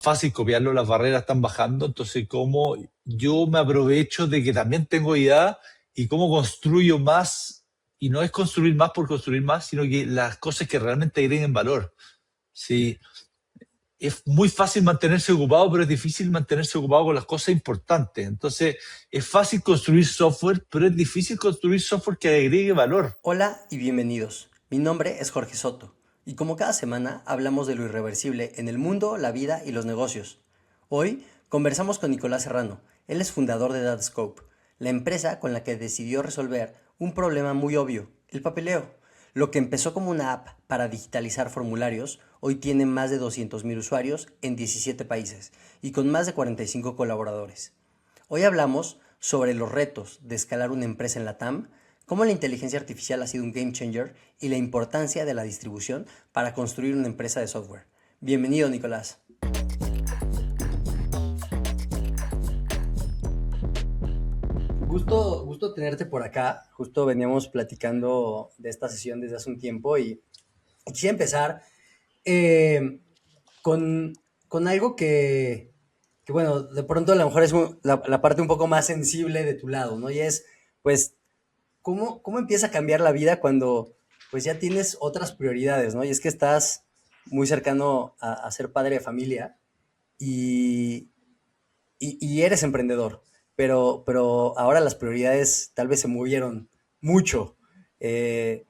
fácil copiarlo, las barreras están bajando, entonces cómo yo me aprovecho de que también tengo idea y cómo construyo más, y no es construir más por construir más, sino que las cosas que realmente agreguen valor. Sí, es muy fácil mantenerse ocupado, pero es difícil mantenerse ocupado con las cosas importantes. Entonces, es fácil construir software, pero es difícil construir software que agregue valor. Hola y bienvenidos. Mi nombre es Jorge Soto y como cada semana hablamos de lo irreversible en el mundo, la vida y los negocios. Hoy conversamos con Nicolás Serrano. Él es fundador de DataScope, la empresa con la que decidió resolver un problema muy obvio, el papeleo. Lo que empezó como una app para digitalizar formularios, hoy tiene más de 200.000 usuarios en 17 países y con más de 45 colaboradores. Hoy hablamos sobre los retos de escalar una empresa en la TAM, cómo la inteligencia artificial ha sido un game changer y la importancia de la distribución para construir una empresa de software. Bienvenido, Nicolás. Gusto tenerte por acá. Justo veníamos platicando de esta sesión desde hace un tiempo y quisiera empezar eh, con algo que, bueno, de pronto a lo mejor es la parte un poco más sensible de tu lado, ¿no? Y es, pues, ¿cómo empieza a cambiar la vida cuando pues ya tienes otras prioridades, ¿no? Y es que estás muy cercano a ser padre de familia y, y eres emprendedor, pero ahora las prioridades tal vez se movieron mucho. Eh,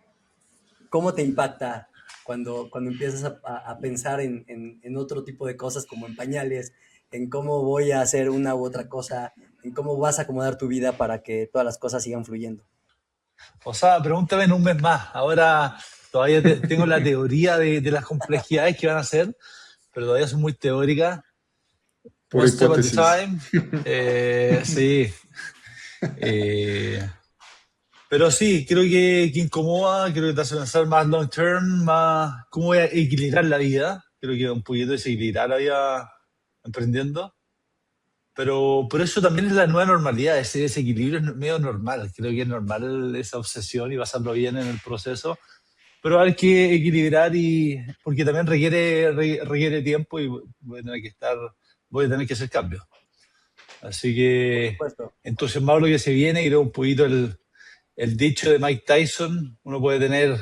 ¿Cómo te impacta cuando empiezas a pensar en otro tipo de cosas como en pañales, en cómo voy a hacer una u otra cosa, en cómo vas a acomodar tu vida para que todas las cosas sigan fluyendo? O sea, pregúntame en un mes más. Ahora todavía tengo la teoría de las complejidades que van a ser, pero todavía son muy teóricas. Pura One step at a hipótesis. time. Sí. Eh, pero sí, creo que incomoda, creo que te hace pensar más long term, más cómo voy a equilibrar la vida. Creo que un poquito desequilibrar la vida emprendiendo. Pero eso también es la nueva normalidad, ese desequilibrio es medio normal. Creo que es normal esa obsesión y pasarlo bien en el proceso, pero hay que equilibrar y porque también requiere tiempo y voy a tener que hacer cambios. Así Por que supuesto. entusiasmado lo que se viene, y creo un poquito el dicho de Mike Tyson: uno puede tener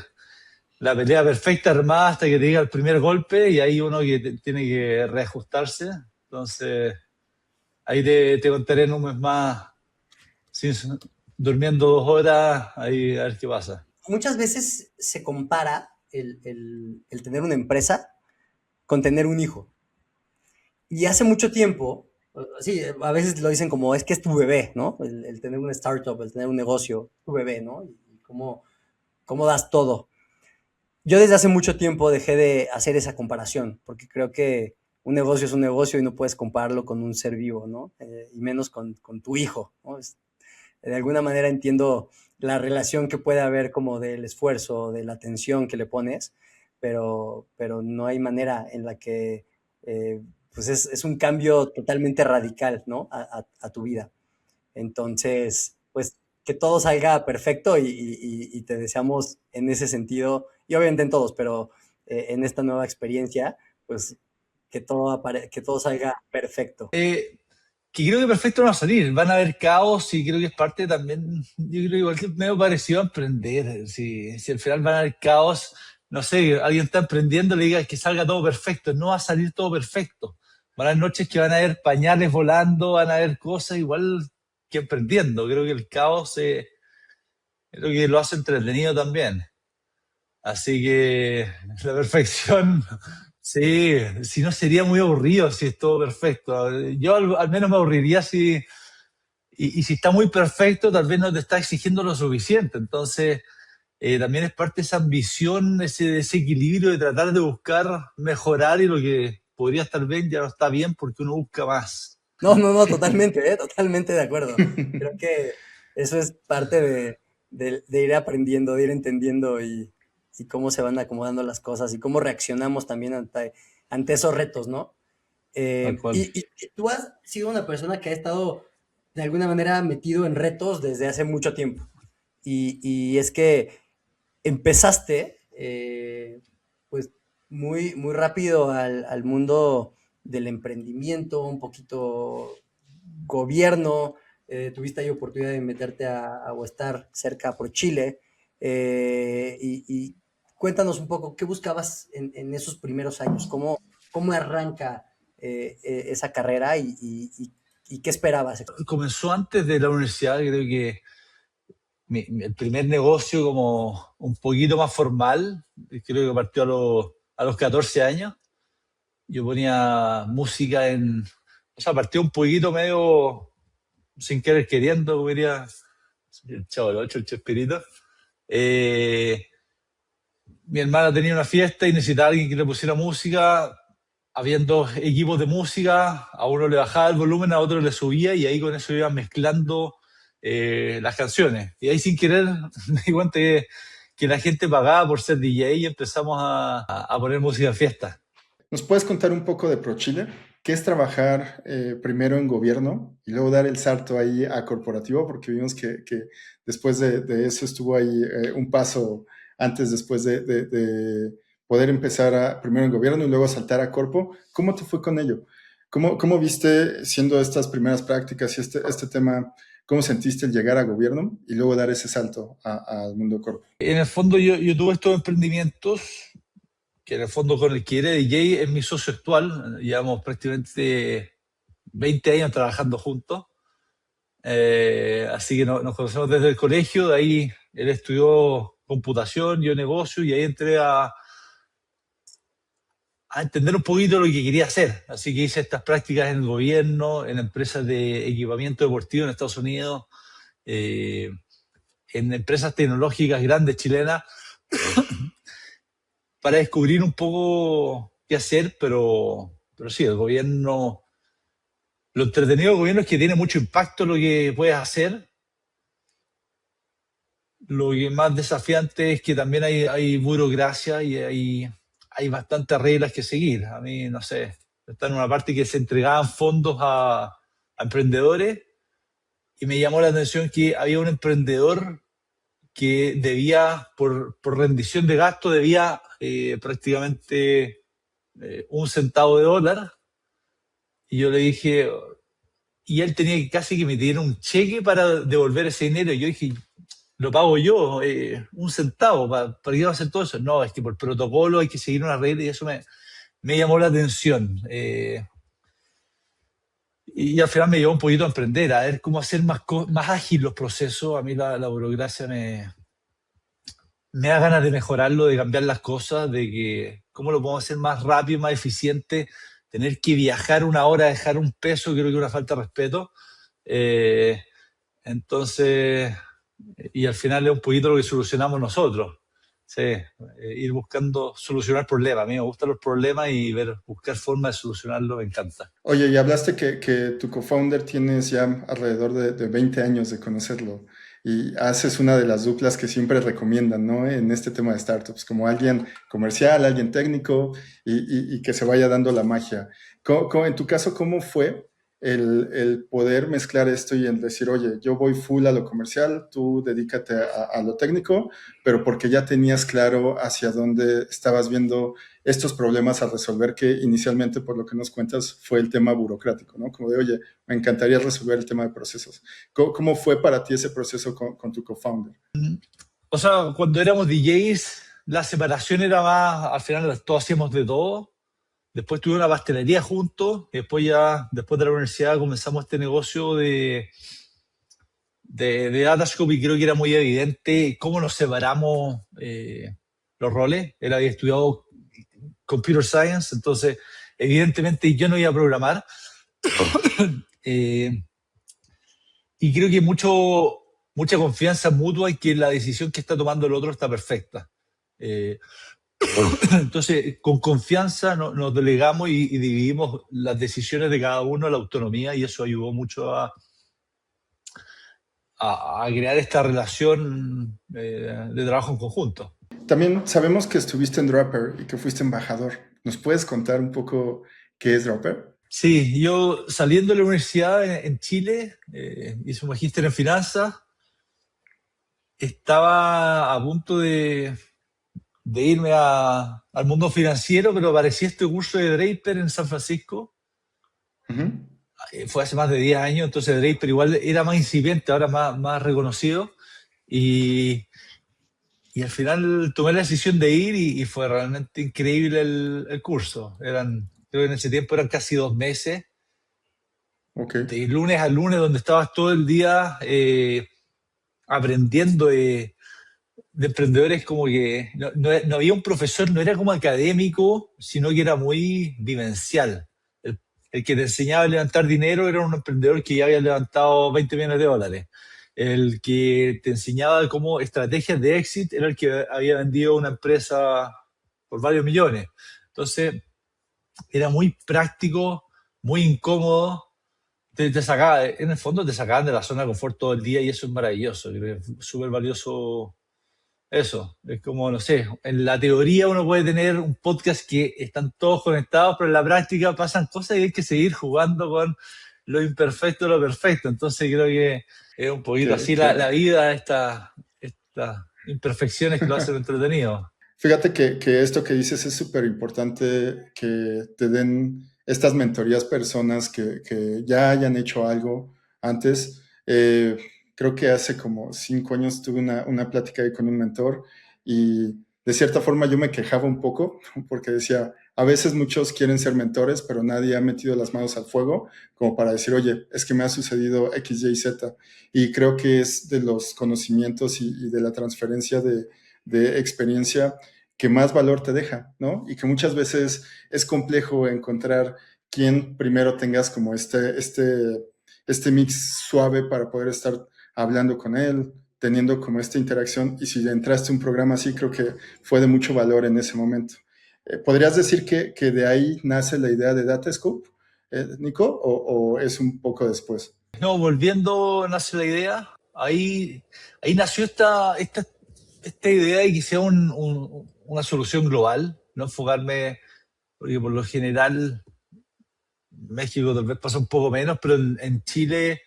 la pelea perfecta armada hasta que te diga el primer golpe, y ahí uno que tiene que reajustarse. Entonces, ahí te contaré en un mes más, sin, durmiendo 2 horas, ahí a ver qué pasa. Muchas veces se compara el tener una empresa con tener un hijo. Y hace mucho tiempo, sí, a veces lo dicen como es que es tu bebé, ¿no? El tener una startup, el tener un negocio, tu bebé, ¿no? Y cómo das todo. Yo desde hace mucho tiempo dejé de hacer esa comparación, porque creo que un negocio es un negocio y no puedes compararlo con un ser vivo, ¿no? Y menos con tu hijo, ¿no? De alguna manera entiendo la relación que puede haber como del esfuerzo, de la atención que le pones, pero no hay manera en la que eh, pues es un cambio totalmente radical, ¿no? A tu vida. Entonces, pues que todo salga perfecto y te deseamos en ese sentido, y obviamente en todos, pero en esta nueva experiencia, pues que todo salga perfecto. Que creo que perfecto no va a salir, van a haber caos, y creo que es parte también, yo creo que igual que es medio parecido a emprender. Si al final van a haber caos, no sé, alguien está emprendiendo, le diga que salga todo perfecto, no va a salir todo perfecto. Van a haber noches que van a haber pañales volando, van a haber cosas igual que emprendiendo. Creo que el caos creo que lo hace entretenido también. Así que la perfección, sí, si no sería muy aburrido si es todo perfecto. Yo al menos me aburriría si, y si está muy perfecto, tal vez no te está exigiendo lo suficiente. Entonces, también es parte de esa ambición, ese desequilibrio de tratar de buscar mejorar, y lo que podría estar bien ya no está bien porque uno busca más. No, no, no, totalmente, totalmente de acuerdo. Creo que eso es parte de ir aprendiendo, de ir entendiendo y cómo se van acomodando las cosas y cómo reaccionamos también ante esos retos, ¿no? Tal cual. Y tú has sido una persona que ha estado de alguna manera metido en retos desde hace mucho tiempo. Y es que empezaste, pues, muy rápido al mundo del emprendimiento, un poquito gobierno, tuviste ahí oportunidad de meterte o estar cerca por Chile, y cuéntanos un poco, ¿qué buscabas en esos primeros años? ¿Cómo arranca esa carrera y qué esperabas? Comenzó antes de la universidad, creo que el primer negocio como un poquito más formal, creo que partió a los 14 años. Yo ponía música o sea, partió un poquito medio sin querer queriendo, como diría el Chavo del Ocho, el Chespirito. Eh, Mi hermana tenía una fiesta y necesitaba a alguien que le pusiera música. Habían dos equipos de música, a uno le bajaba el volumen, a otro le subía y ahí con eso iban mezclando las canciones. Y ahí sin querer me di cuenta que la gente pagaba por ser DJ y empezamos a poner música en fiesta. ¿Nos puedes contar un poco de ProChile? ¿Qué es trabajar primero en gobierno y luego dar el salto ahí a corporativo? Porque vimos que después de eso estuvo ahí un paso antes, después de poder empezar primero en gobierno y luego saltar a corpo. ¿Cómo te fue con ello? ¿Cómo viste, siendo estas primeras prácticas y este tema, cómo sentiste el llegar a gobierno y luego dar ese salto al mundo corpo? En el fondo yo tuve estos emprendimientos que en el fondo con el que era DJ es mi socio actual. Llevamos prácticamente 20 años trabajando juntos. Así que nos conocemos desde el colegio. De ahí él estudió computación, yo negocio, y ahí entré a entender un poquito lo que quería hacer. Así que hice estas prácticas en el gobierno, en empresas de equipamiento deportivo en Estados Unidos, en empresas tecnológicas grandes chilenas, para descubrir un poco qué hacer, pero sí, el gobierno, lo entretenido del gobierno es que tiene mucho impacto lo que puedes hacer. Lo que más desafiante es que también hay burocracia y hay bastantes reglas que seguir. A mí, no sé, está en una parte que se entregaban fondos a emprendedores y me llamó la atención que había un emprendedor que debía, por rendición de gasto, debía prácticamente un centavo de dólar. Y yo le dije, y él tenía que casi que me diera un cheque para devolver ese dinero. Y yo dije, lo pago yo, un centavo, ¿para qué va a hacer todo eso? No, es que por protocolo hay que seguir una regla y eso me llamó la atención. Y al final me llevó un poquito a emprender, a ver cómo hacer más ágil los procesos. A mí la burocracia me da ganas de mejorarlo, de cambiar las cosas, de que cómo lo podemos hacer más rápido, más eficiente. Tener que viajar una hora, dejar un peso, creo que es una falta de respeto. Eh, entonces, y al final es un poquito lo que solucionamos nosotros. Sí, ir buscando solucionar problemas. A mí me gustan los problemas y buscar formas de solucionarlos me encanta. Oye, y hablaste que tu co-founder tienes ya alrededor de 20 años de conocerlo y haces una de las duplas que siempre recomiendan, ¿no? En este tema de startups, como alguien comercial, alguien técnico y que se vaya dando la magia. En tu caso, ¿cómo fue el poder mezclar esto y el decir, oye, yo voy full a lo comercial, tú dedícate a lo técnico, pero porque ya tenías claro hacia dónde estabas viendo estos problemas a resolver, que inicialmente, por lo que nos cuentas, fue el tema burocrático, ¿no? Como de, oye, me encantaría resolver el tema de procesos. ¿Cómo fue para ti ese proceso con tu co-founder? O sea, cuando éramos DJs, la separación era más, al final todos hacíamos de todo. Después tuve una pastelería juntos, y después después de la universidad comenzamos este negocio de Datascope, y creo que era muy evidente cómo nos separamos los roles. Él había estudiado Computer Science, entonces evidentemente yo no iba a programar. Y creo que mucha confianza mutua en que la decisión que está tomando el otro está perfecta. Entonces, con confianza nos delegamos y dividimos las decisiones de cada uno, la autonomía, y eso ayudó mucho a crear esta relación de trabajo en conjunto. También sabemos que estuviste en Dropper y que fuiste embajador. ¿Nos puedes contar un poco qué es Dropper? Sí, yo saliendo de la universidad en Chile, hice un magíster en finanzas, estaba a punto de irme al mundo financiero, pero apareció este curso de Draper en San Francisco, Ujú. Fue hace más de 10 años, entonces Draper igual era más incipiente, ahora más reconocido. Y, y al final tomé la decisión de ir y fue realmente increíble el curso. Creo que en ese tiempo eran casi 2 meses, Ok, de lunes a lunes, donde estabas todo el día aprendiendo de emprendedores, como que no había un profesor, no era como académico, sino que era muy vivencial. El que te enseñaba a levantar dinero era un emprendedor que ya había levantado 20 millones de dólares. El que te enseñaba cómo estrategias de éxito era el que había vendido una empresa por varios millones. Entonces, era muy práctico, muy incómodo. Te sacaba, en el fondo te sacaban de la zona de confort todo el día y eso es maravilloso. Creo que es súper valioso eso. Es como, no sé, en la teoría uno puede tener un podcast que están todos conectados, pero en la práctica pasan cosas y hay que seguir jugando con lo imperfecto, lo perfecto. Entonces creo que es un poquito que, así la que vida, estas imperfecciones que lo hacen entretenido. fíjate que esto que dices es súper importante, que te den estas mentorías personas que ya hayan hecho algo antes. Creo que hace como 5 años tuve una plática ahí con un mentor y de cierta forma yo me quejaba un poco porque decía, a veces muchos quieren ser mentores, pero nadie ha metido las manos al fuego como para decir, oye, es que me ha sucedido X, Y, Z. Y creo que es de los conocimientos y de la transferencia de experiencia que más valor te deja, ¿no? Y que muchas veces es complejo encontrar quién primero tengas como este mix suave para poder estar hablando con él, teniendo como esta interacción. Y si entraste a un programa así, creo que fue de mucho valor en ese momento. ¿Podrías decir que de ahí nace la idea de Datascope, Nico, o es un poco después? No, volviendo, nace la idea. Ahí nació esta idea de que sea una solución global, no enfocarme, porque por lo general México tal vez pasa un poco menos, pero en Chile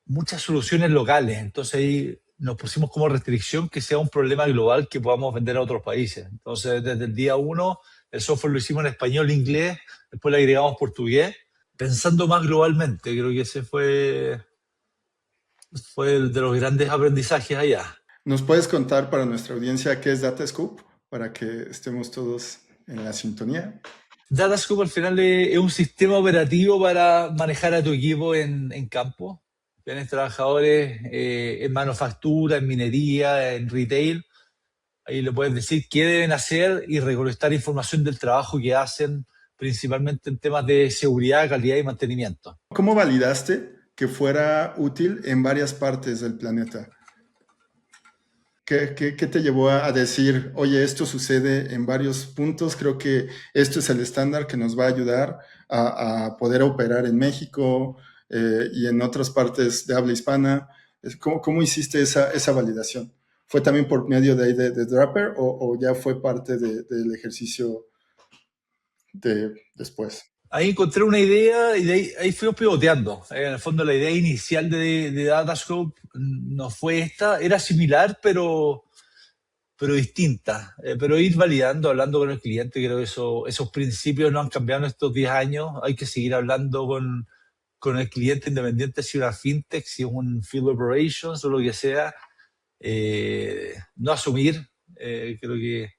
muchas soluciones locales. Entonces ahí nos pusimos como restricción que sea un problema global que podamos vender a otros países. Entonces desde el día uno el software lo hicimos en español, inglés, después le agregamos portugués, pensando más globalmente. Creo que ese fue el de los grandes aprendizajes allá. ¿Nos puedes contar para nuestra audiencia qué es Datascope para que estemos todos en la sintonía? Datascope al final es un sistema operativo para manejar a tu equipo en campo. Tienes trabajadores en manufactura, en minería, en retail. Ahí le puedes decir qué deben hacer y recolectar información del trabajo que hacen, principalmente en temas de seguridad, calidad y mantenimiento. ¿Cómo validaste que fuera útil en varias partes del planeta? ¿Qué te llevó a decir, oye, esto sucede en varios puntos, creo que esto es el estándar que nos va a ayudar a poder operar en México y en otras partes de habla hispana? ¿Cómo hiciste esa validación? ¿Fue también por medio de Draper o ya fue parte del ejercicio después? Ahí encontré una idea y ahí fuimos pivoteando. En el fondo la idea inicial de Datascope no fue esta, era similar, pero distinta. Pero ir validando, hablando con el cliente, creo que esos principios no han cambiado en estos 10 años. Hay que seguir hablando con el cliente, independiente si es una fintech, si es un field operations o lo que sea. No asumir, creo que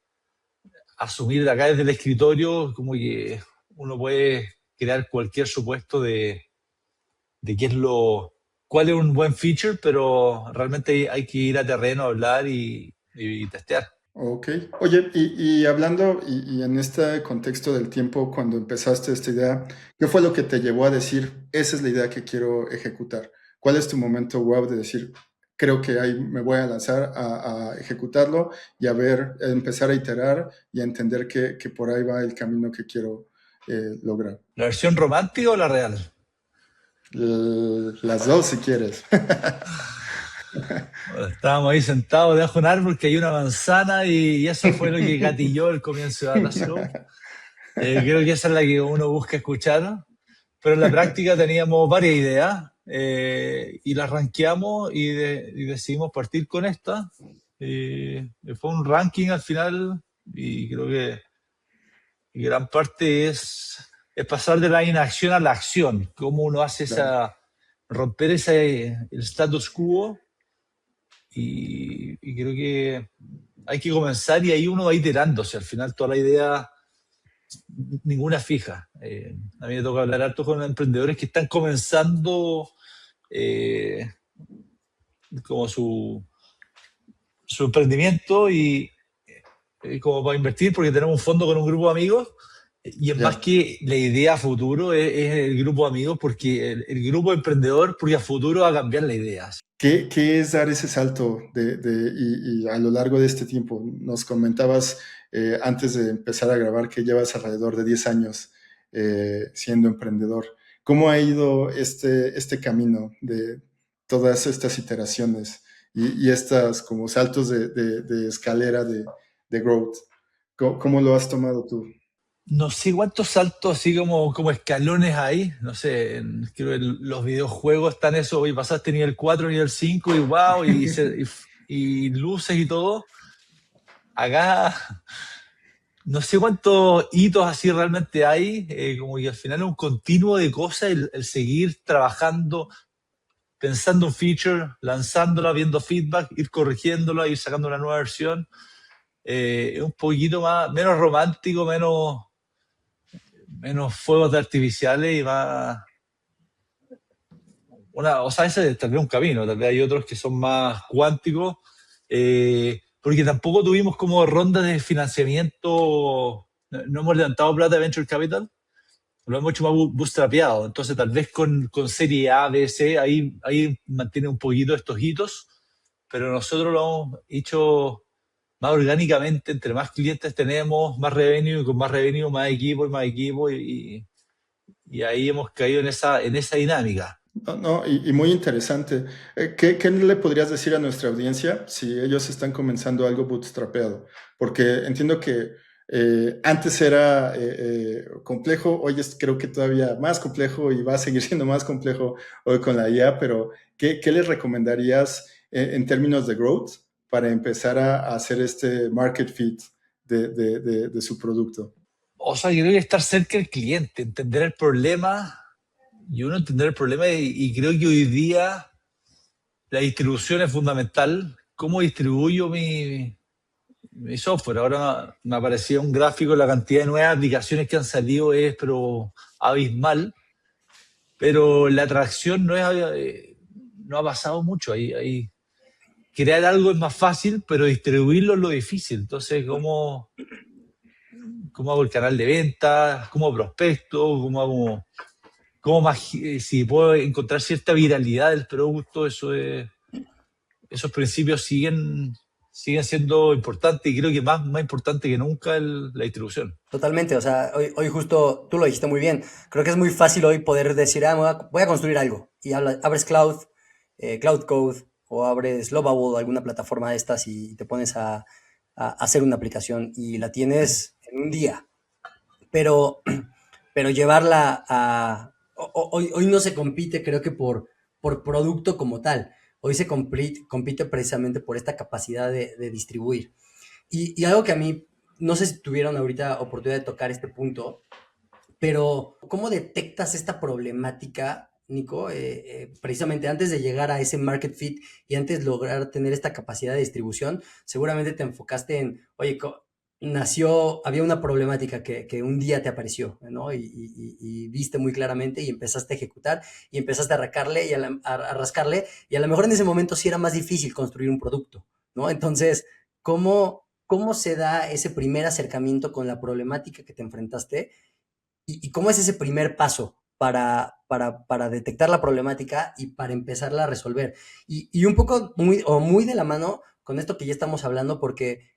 asumir de acá desde el escritorio, como que uno puede crear cualquier supuesto de qué es cuál es un buen feature, pero realmente hay que ir a terreno a hablar y testear. Ok. Oye, y hablando, y en este contexto del tiempo, cuando empezaste esta idea, ¿qué fue lo que te llevó a decir, esa es la idea que quiero ejecutar? ¿Cuál es tu momento wow de decir, creo que ahí me voy a lanzar a ejecutarlo y a ver, a empezar a iterar y a entender que por ahí va el camino que quiero lograr? ¿La versión romántica o la real? Las dos, si quieres. Bueno, estábamos ahí sentados debajo de un árbol que hay una manzana y eso fue lo que gatilló el comienzo de Datascope. Creo que esa es la que uno busca escuchar, pero en la práctica teníamos varias ideas y las rankeamos y decidimos partir con esta. Fue un ranking al final y creo que gran parte es es pasar de la inacción a la acción. Cómo uno hace Claro. romper el status quo y creo que hay que comenzar y ahí uno va iterándose. Al final toda la idea, ninguna fija. A mí me toca hablar harto con emprendedores que están comenzando eh, como su emprendimiento y como para invertir porque tenemos un fondo con un grupo de amigos y es más Ya. que la idea a futuro, es el grupo de amigos porque el grupo emprendedor porque a futuro va a cambiar la idea. ¿Qué es dar ese salto y a lo largo de este tiempo? Nos comentabas antes de empezar a grabar que llevas alrededor de 10 años siendo emprendedor. ¿Cómo ha ido este camino de todas estas iteraciones y estas como saltos de escalera de growth? ¿Cómo lo has tomado tú? No sé cuántos saltos así como escalones hay, no sé, creo que los videojuegos están eso, hoy pasaste nivel 4 nivel 5 y wow, y luces y todo. Acá no sé cuántos hitos así realmente hay, como que al final es un continuo de cosas, el seguir trabajando, pensando un feature, lanzándola, viendo feedback, ir corrigiéndola, ir sacando una nueva versión. Es un poquito más, menos romántico, menos fuegos artificiales y más. O sea, ese es tal vez un camino, tal vez hay otros que son más cuánticos, porque tampoco tuvimos como rondas de financiamiento, no hemos levantado plata de Venture Capital, lo hemos hecho más bootstrapeado, entonces tal vez con serie A, B, C, ahí mantiene un poquito estos hitos, pero nosotros lo hemos hecho más orgánicamente, entre más clientes tenemos, más revenue, y con más revenue, más equipo, y ahí hemos caído en esa dinámica. No, no, y muy interesante. ¿Qué le podrías decir a nuestra audiencia si ellos están comenzando algo bootstrapeado? Porque entiendo que antes era complejo, hoy es creo que todavía más complejo y va a seguir siendo más complejo hoy con la IA, pero ¿qué les recomendarías en términos de growth para empezar a hacer este market fit de su producto? O sea, yo creo que estar cerca del cliente, entender el problema y uno entender el problema y creo que hoy día la distribución es fundamental. ¿Cómo distribuyo mi software? Ahora me aparecía un gráfico, la cantidad de nuevas aplicaciones que han salido es pero abismal, pero la atracción no ha pasado mucho. Crear algo es más fácil, pero distribuirlo es lo difícil. Entonces, ¿cómo hago el canal de venta? ¿Cómo prospecto? Si puedo encontrar cierta viralidad del producto? Esos principios siguen siendo importantes y creo que más importante que nunca la distribución. Totalmente, o sea, hoy justo tú lo dijiste muy bien. Creo que es muy fácil hoy poder decir, voy a construir algo. Y abres Cloud Code, o abres Lovable o alguna plataforma de estas y te pones a hacer una aplicación y la tienes en un día. Pero, pero llevarla hoy no se compite, creo que por producto como tal. Hoy se compite precisamente por esta capacidad de distribuir. Y algo que a mí, no sé si tuvieron ahorita oportunidad de tocar este punto, pero ¿cómo detectas esta problemática, Nico? Precisamente antes de llegar a ese market fit y antes de lograr tener esta capacidad de distribución, seguramente te enfocaste en, oye, había una problemática que un día te apareció, ¿no? Y viste muy claramente y empezaste a ejecutar y empezaste a rascarle a rascarle y a lo mejor en ese momento sí era más difícil construir un producto, ¿no? Entonces, ¿cómo se da ese primer acercamiento con la problemática que te enfrentaste? ¿Y cómo es ese primer paso para detectar la problemática y para empezarla a resolver? Y un poco muy de la mano con esto que ya estamos hablando, porque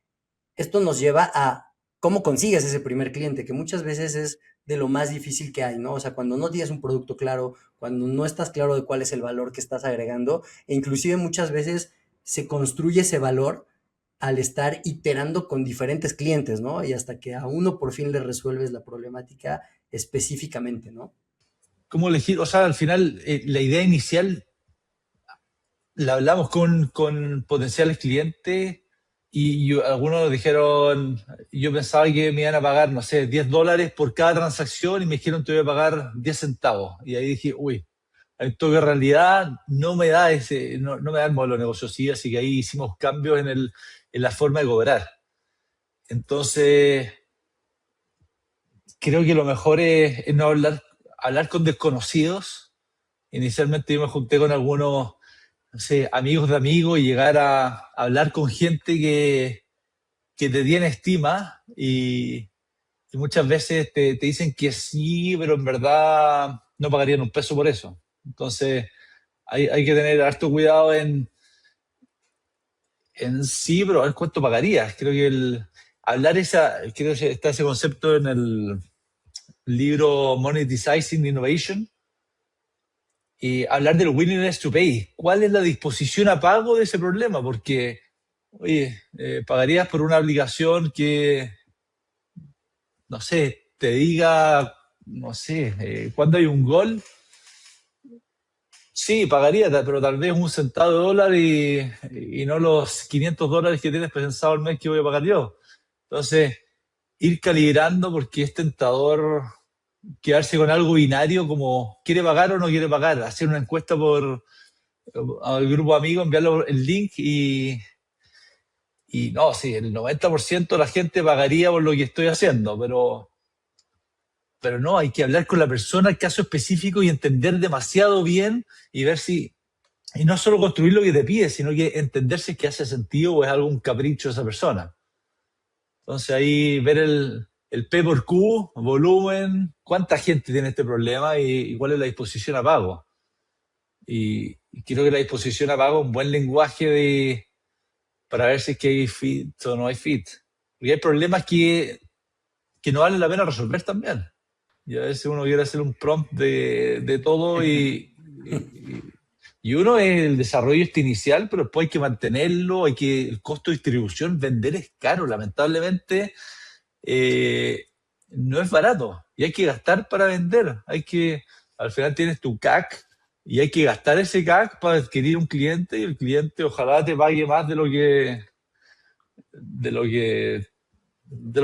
esto nos lleva a cómo consigues ese primer cliente, que muchas veces es de lo más difícil que hay, ¿no? O sea, cuando no tienes un producto claro, cuando no estás claro de cuál es el valor que estás agregando, e inclusive muchas veces se construye ese valor al estar iterando con diferentes clientes, ¿no? Y hasta que a uno por fin le resuelves la problemática específicamente, ¿no? ¿Cómo elegir? O sea, al final, la idea inicial la hablamos con potenciales clientes y algunos dijeron, yo pensaba que me iban a pagar, no sé, $10 por cada transacción y me dijeron que te voy a pagar 10 centavos. Y ahí dije, uy, esto que en realidad no me da no me da el modelo de negocio así, así que ahí hicimos cambios en la forma de cobrar. Entonces, creo que lo mejor es no hablar con desconocidos. Inicialmente yo me junté con algunos, no sé, amigos de amigos y llegar a hablar con gente que te tiene estima y muchas veces te dicen que sí, pero en verdad no pagarían un peso por eso. Entonces, hay que tener harto cuidado en sí, pero a ver cuánto pagarías. Creo que creo que está ese concepto en el libro Monetizing Innovation, y hablar del willingness to pay. ¿Cuál es la disposición a pago de ese problema? Porque, oye, pagarías por una aplicación que, no sé, te diga, no sé, cuándo hay un gol. Sí, pagaría, pero tal vez un centavo de dólar y no los $500 que tienes pensado al mes que voy a pagar yo. Entonces, ir calibrando porque es tentador quedarse con algo binario como quiere pagar o no quiere pagar, hacer una encuesta al grupo de amigos, enviarle el link y no, sí, el 90% de la gente pagaría por lo que estoy haciendo, pero no, hay que hablar con la persona, el caso específico y entender demasiado bien y ver si, y no solo construir lo que te pide, sino que entender si es que hace sentido o es algún capricho de esa persona. Entonces ahí ver el P por Q, volumen, cuánta gente tiene este problema y cuál es la disposición a pago. Y creo que la disposición a pago es un buen lenguaje para ver si es que hay fit o no hay fit. Porque hay problemas que no vale la pena resolver también. Y a veces uno quiere hacer un prompt de todo y uno es el desarrollo inicial, pero después hay que mantenerlo, el costo de distribución, vender es caro, lamentablemente no es barato y hay que gastar para vender. Al final tienes tu CAC y hay que gastar ese CAC para adquirir un cliente y el cliente ojalá te pague más de lo que, de lo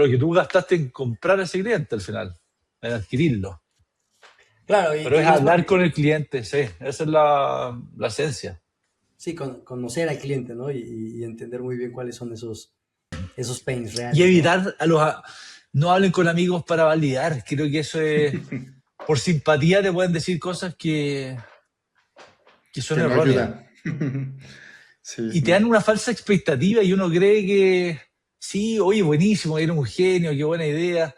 que tú gastaste en comprar a ese cliente al final, en adquirirlo. Claro, Pero y es más hablar porque, con el cliente, sí, esa es la esencia. sí, conocer al cliente, ¿no? Y entender muy bien cuáles son esos pains Y reales, ¿no? evitar no hablen con amigos para validar. Creo que eso es, por simpatía te pueden decir cosas que son Que no erróneas. ayuda. Sí, Y te dan no. una falsa expectativa y uno cree que, sí, oye, buenísimo, eres un genio, qué buena idea.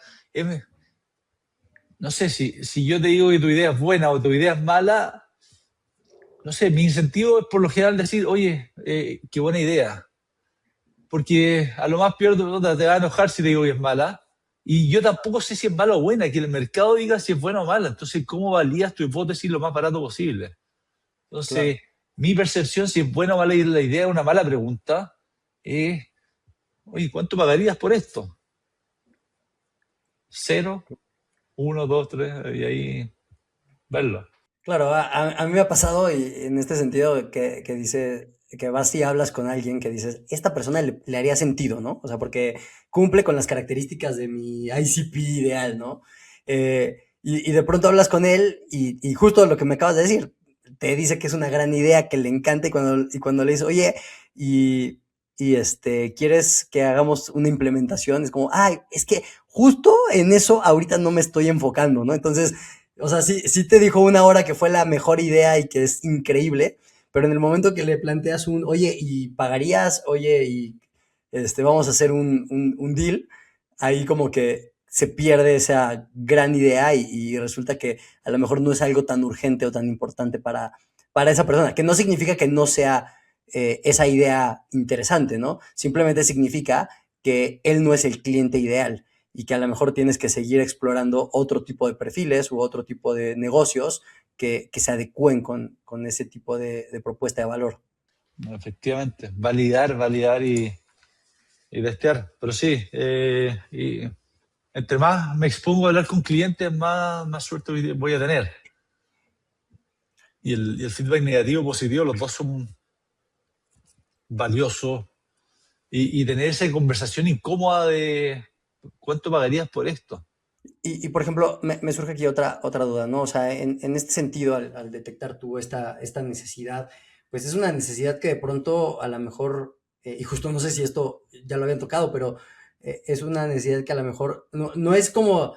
No sé, si yo te digo que tu idea es buena o tu idea es mala, no sé, mi incentivo es por lo general decir, oye, qué buena idea. Porque a lo más peor te va a enojar si te digo que es mala. Y yo tampoco sé si es mala o buena, que el mercado diga si es buena o mala. Entonces, ¿cómo valías tu hipótesis lo más barato posible? Claro. Entonces, mi percepción, si es buena o mala la idea, es una mala pregunta. Es, oye, ¿cuánto pagarías por esto? ¿Cero? ¿Uno, dos, tres? Y ahí verlo. Claro, a mí me ha pasado y en este sentido que dice que vas y hablas con alguien que dices, esta persona le haría sentido, ¿no? O sea, porque cumple con las características de mi ICP ideal, ¿no? Y de pronto hablas con él y justo lo que me acabas de decir, te dice que es una gran idea, que le encanta y cuando le dices, oye, ¿quieres que hagamos una implementación? Es como, ay, es que justo en eso ahorita no me estoy enfocando, ¿no? Entonces o sea, sí te dijo una hora que fue la mejor idea y que es increíble, pero en el momento que le planteas oye, ¿y pagarías? Oye, y vamos a hacer un deal, ahí como que se pierde esa gran idea y resulta que a lo mejor no es algo tan urgente o tan importante para esa persona, que no significa que no sea esa idea interesante, ¿no? Simplemente significa que él no es el cliente ideal y que a lo mejor tienes que seguir explorando otro tipo de perfiles u otro tipo de negocios que se adecúen con ese tipo de propuesta de valor. Efectivamente. Validar y testear. Pero sí, y entre más me expongo a hablar con clientes, más suerte voy a tener. Y el feedback negativo o positivo, los dos son valiosos y tener esa conversación incómoda de cuánto pagarías por esto. Por ejemplo, me surge aquí otra duda, ¿no? O sea, en este sentido, al detectar tú esta necesidad, pues es una necesidad que de pronto a lo mejor, y justo no sé si esto ya lo habían tocado, pero es una necesidad que a lo mejor no es como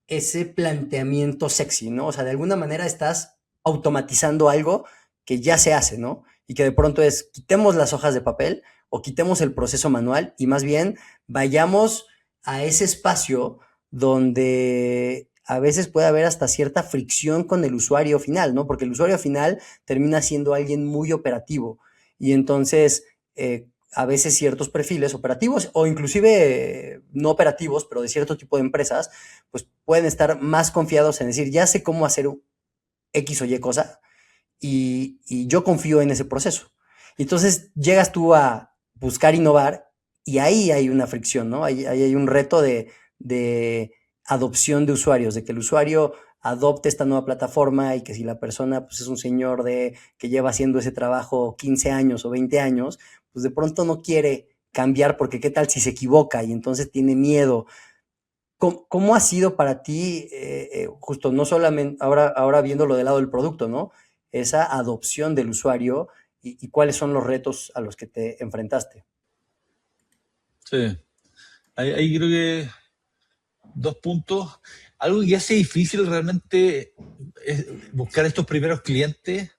ese planteamiento sexy, ¿no? O sea, de alguna manera estás automatizando algo que ya se hace, ¿no? Y que de pronto es, quitemos las hojas de papel o quitemos el proceso manual y más bien vayamos a ese espacio donde a veces puede haber hasta cierta fricción con el usuario final, ¿no? Porque el usuario final termina siendo alguien muy operativo y entonces a veces ciertos perfiles operativos o inclusive no operativos, pero de cierto tipo de empresas, pues pueden estar más confiados en decir, ya sé cómo hacer X o Y cosa y yo confío en ese proceso. Entonces llegas tú a buscar innovar y ahí hay una fricción, ¿no? Ahí hay un reto de adopción de usuarios, de que el usuario adopte esta nueva plataforma y que si la persona pues, es un señor que lleva haciendo ese trabajo 15 años o 20 años, pues de pronto no quiere cambiar porque qué tal si se equivoca y entonces tiene miedo. ¿Cómo ha sido para ti, justo no solamente ahora viéndolo del lado del producto, ¿no? Esa adopción del usuario y cuáles son los retos a los que te enfrentaste? Sí. Ahí creo que 2 puntos. Algo que hace difícil realmente es buscar estos primeros clientes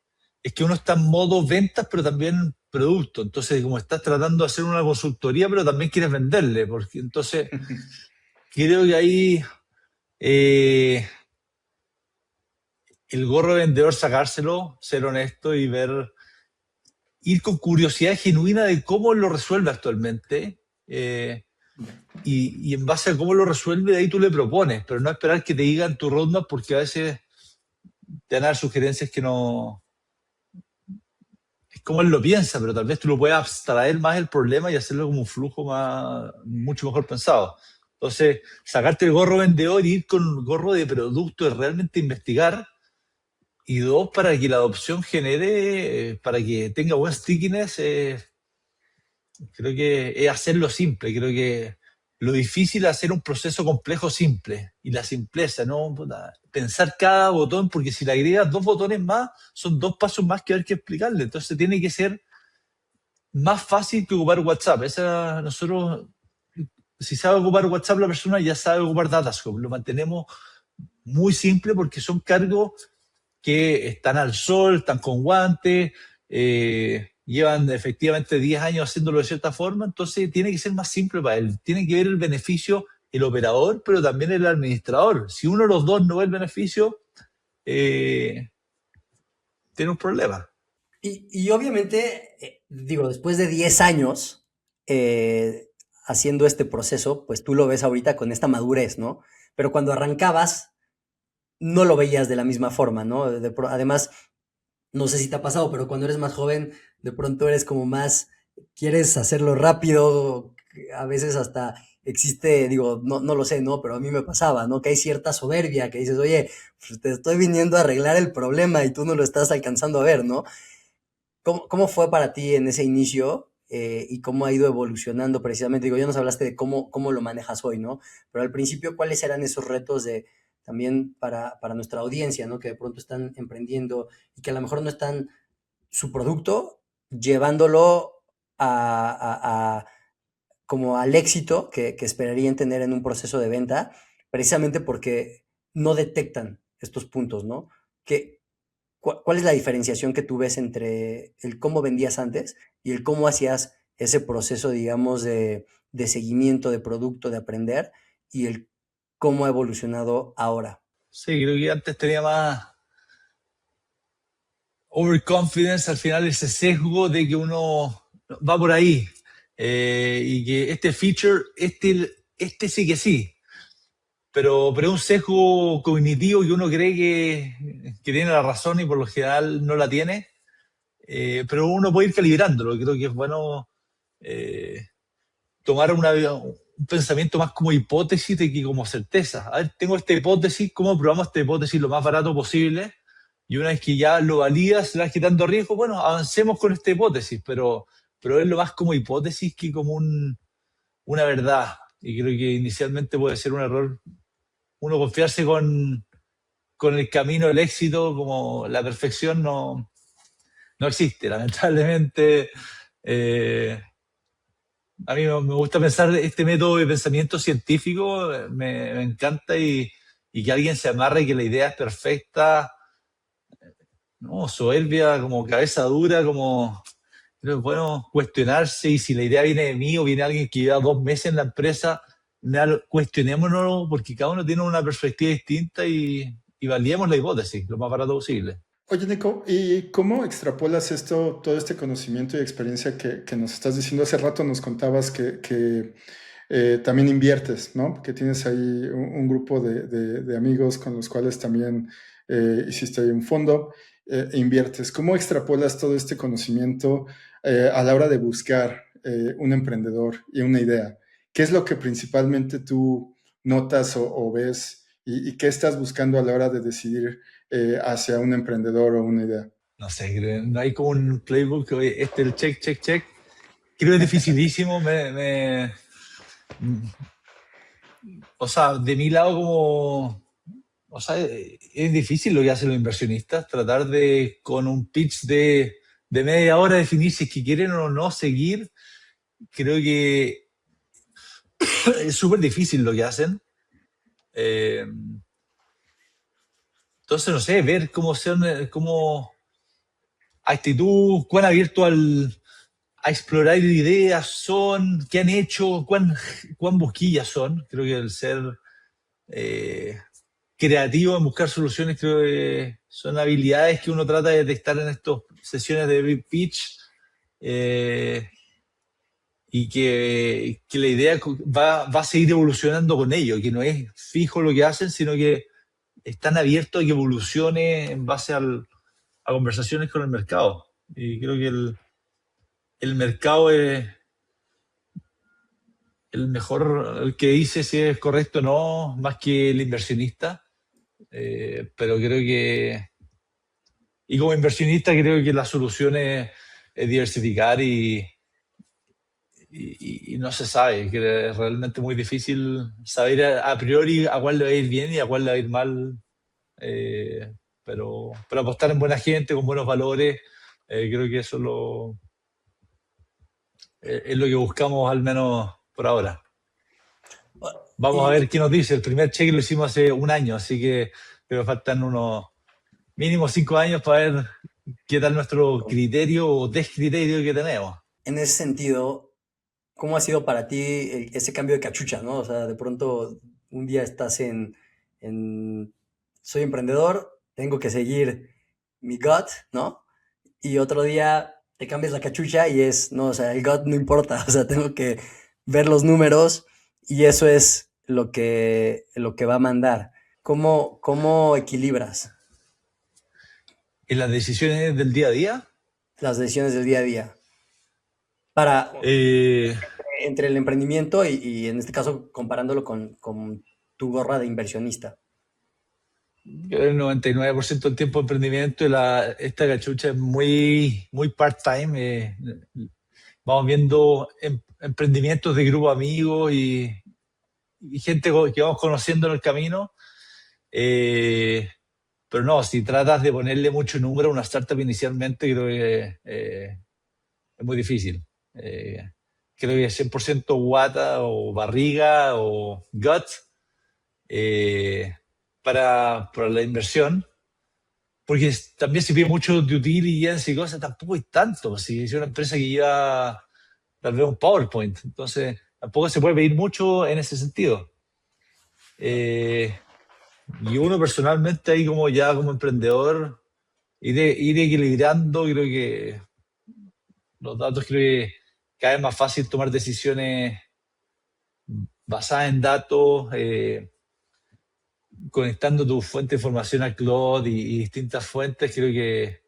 es que uno está en modo ventas, pero también producto. Entonces, como estás tratando de hacer una consultoría, pero también quieres venderle, porque entonces creo que ahí el gorro de vendedor sacárselo, ser honesto y ir con curiosidad genuina de cómo lo resuelve actualmente. Y en base a cómo lo resuelve, de ahí tú le propones, pero no esperar que te digan tu roadmap, porque a veces te van a dar sugerencias que no es como él lo piensa, pero tal vez tú lo puedas abstraer más el problema y hacerlo como un flujo mucho mejor pensado. Entonces, sacarte el gorro vendedor y ir con el gorro de producto es realmente investigar. Y dos, para que la adopción genere, para que tenga buen stickiness, creo que es hacerlo simple. Creo que lo difícil es hacer un proceso complejo simple. Y la simpleza, ¿no? Puta, pensar cada botón, porque si le agregas 2 botones más, son 2 pasos más que hay que explicarle. Entonces tiene que ser más fácil que ocupar WhatsApp. Nosotros, si sabe ocupar WhatsApp la persona, ya sabe ocupar Datascope. Lo mantenemos muy simple porque son cargos que están al sol, están con guantes, llevan efectivamente 10 años haciéndolo de cierta forma, entonces tiene que ser más simple para él. Tiene que ver el beneficio el operador, pero también el administrador. Si uno de los dos no ve el beneficio, tiene un problema. Y obviamente, digo, después de 10 años haciendo este proceso, pues tú lo ves ahorita con esta madurez, ¿no? Pero cuando arrancabas, no lo veías de la misma forma, ¿no? Además, no sé si te ha pasado, pero cuando eres más joven, de pronto eres como más, quieres hacerlo rápido, a veces hasta existe, digo, no lo sé, ¿no? Pero a mí me pasaba, ¿no? Que hay cierta soberbia, que dices, oye, pues te estoy viniendo a arreglar el problema y tú no lo estás alcanzando a ver, ¿no? ¿Cómo fue para ti en ese inicio y cómo ha ido evolucionando precisamente? Digo, ya nos hablaste de cómo lo manejas hoy, ¿no? Pero al principio, ¿cuáles eran esos retos también para nuestra audiencia, ¿no? Que de pronto están emprendiendo y que a lo mejor no están su producto llevándolo como al éxito que esperarían tener en un proceso de venta, precisamente porque no detectan estos puntos, ¿no? Que, ¿Cuál es la diferenciación que tú ves entre el cómo vendías antes y el cómo hacías ese proceso, digamos, de seguimiento de producto, de aprender, y el cómo ha evolucionado ahora? Sí, creo que antes tenía más overconfidence, al final ese sesgo de que uno va por ahí y que este feature, este sí que sí. Pero es un sesgo cognitivo que uno cree que tiene la razón y por lo general no la tiene. Pero uno puede ir calibrándolo. Creo que es bueno eh, tomar un pensamiento más como hipótesis de que como certeza. A ver, tengo esta hipótesis, ¿cómo probamos esta hipótesis lo más barato posible? Y una vez que ya lo validas, le vas quitando riesgo, bueno, avancemos con esta hipótesis, pero pero verlo más como hipótesis que como una verdad. Y creo que inicialmente puede ser un error uno confiarse con el camino del éxito, como la perfección no existe, lamentablemente. Eh, a mí me gusta pensar este método de pensamiento científico, me encanta y que alguien se amarre que la idea es perfecta, ¿no? Soberbia, como cabeza dura, como creo que es bueno cuestionarse y si la idea viene de mí o viene alguien que lleva 2 meses en la empresa, cuestionémonos porque cada uno tiene una perspectiva distinta y validemos la hipótesis lo más barato posible. Oye, Nico, ¿y cómo extrapolas esto, todo este conocimiento y experiencia que nos estás diciendo? Hace rato nos contabas que también inviertes, ¿no? Que tienes ahí un grupo de amigos con los cuales también hiciste ahí un fondo e inviertes. ¿Cómo extrapolas todo este conocimiento a la hora de buscar un emprendedor y una idea? ¿Qué es lo que principalmente tú notas o ves y qué estás buscando a la hora de decidir hacia un emprendedor o una idea? No sé, no hay como un playbook, oye, este es el check, check, check. Creo que es dificilísimo, o sea, de mi lado como, o sea, es difícil lo que hacen los inversionistas, tratar de, con un pitch de media hora, definir si es que quieren o no seguir. Creo que es súper difícil lo que hacen. Eh, entonces, no sé, ver cómo son, cómo actitud, cuán abierto a explorar ideas son, qué han hecho, cuán busquillas son. Creo que el ser eh, creativo en buscar soluciones creo que son habilidades que uno trata de detectar en estas sesiones de big pitch eh, y que la idea va a seguir evolucionando con ello, que no es fijo lo que hacen, sino que están abiertos a que evolucione en base a conversaciones con el mercado. Y creo que el mercado es el mejor, el que dice si es correcto o no, más que el inversionista. Pero creo que, y como inversionista, creo que la solución es diversificar y no se sabe, que es realmente muy difícil saber a priori a cuál le va a ir bien y a cuál le va a ir mal. Eh, pero apostar en buena gente, con buenos valores, creo que eso es lo que buscamos al menos por ahora. Vamos a Y ver qué nos dice. El primer cheque lo hicimos hace un año, así que creo que faltan unos mínimo 5 años para ver qué tal nuestro criterio o descriterio que tenemos. en ese sentido, ¿cómo ha sido para ti ese cambio de cachucha, ¿no? O sea, de pronto un día estás en soy emprendedor, tengo que seguir mi gut, ¿no? Y otro día te cambias la cachucha y es, no, o sea, el gut no importa, o sea, tengo que ver los números y eso es lo que va a mandar. ¿Cómo equilibras En las decisiones del día a día, las decisiones del día a día para eh, entre el emprendimiento y en este caso comparándolo con tu gorra de inversionista? el 99% del tiempo de emprendimiento y esta cachucha es muy part-time. Vamos viendo emprendimientos de grupo de amigos y gente que vamos conociendo en el camino. Eh, pero no, si tratas de ponerle mucho número a una startup inicialmente, creo que es muy difícil. Creo que es 100% guata o barriga o gut eh, para la inversión, porque también se pide mucho due diligence y cosas, tampoco hay tanto. Si es una empresa que lleva tal vez un PowerPoint, entonces tampoco se puede pedir mucho en ese sentido. Eh, y uno personalmente ahí como ya como emprendedor, ir equilibrando, creo que los datos creo que cada vez más fácil tomar decisiones basadas en datos, conectando tu fuente de información a cloud y distintas fuentes, creo que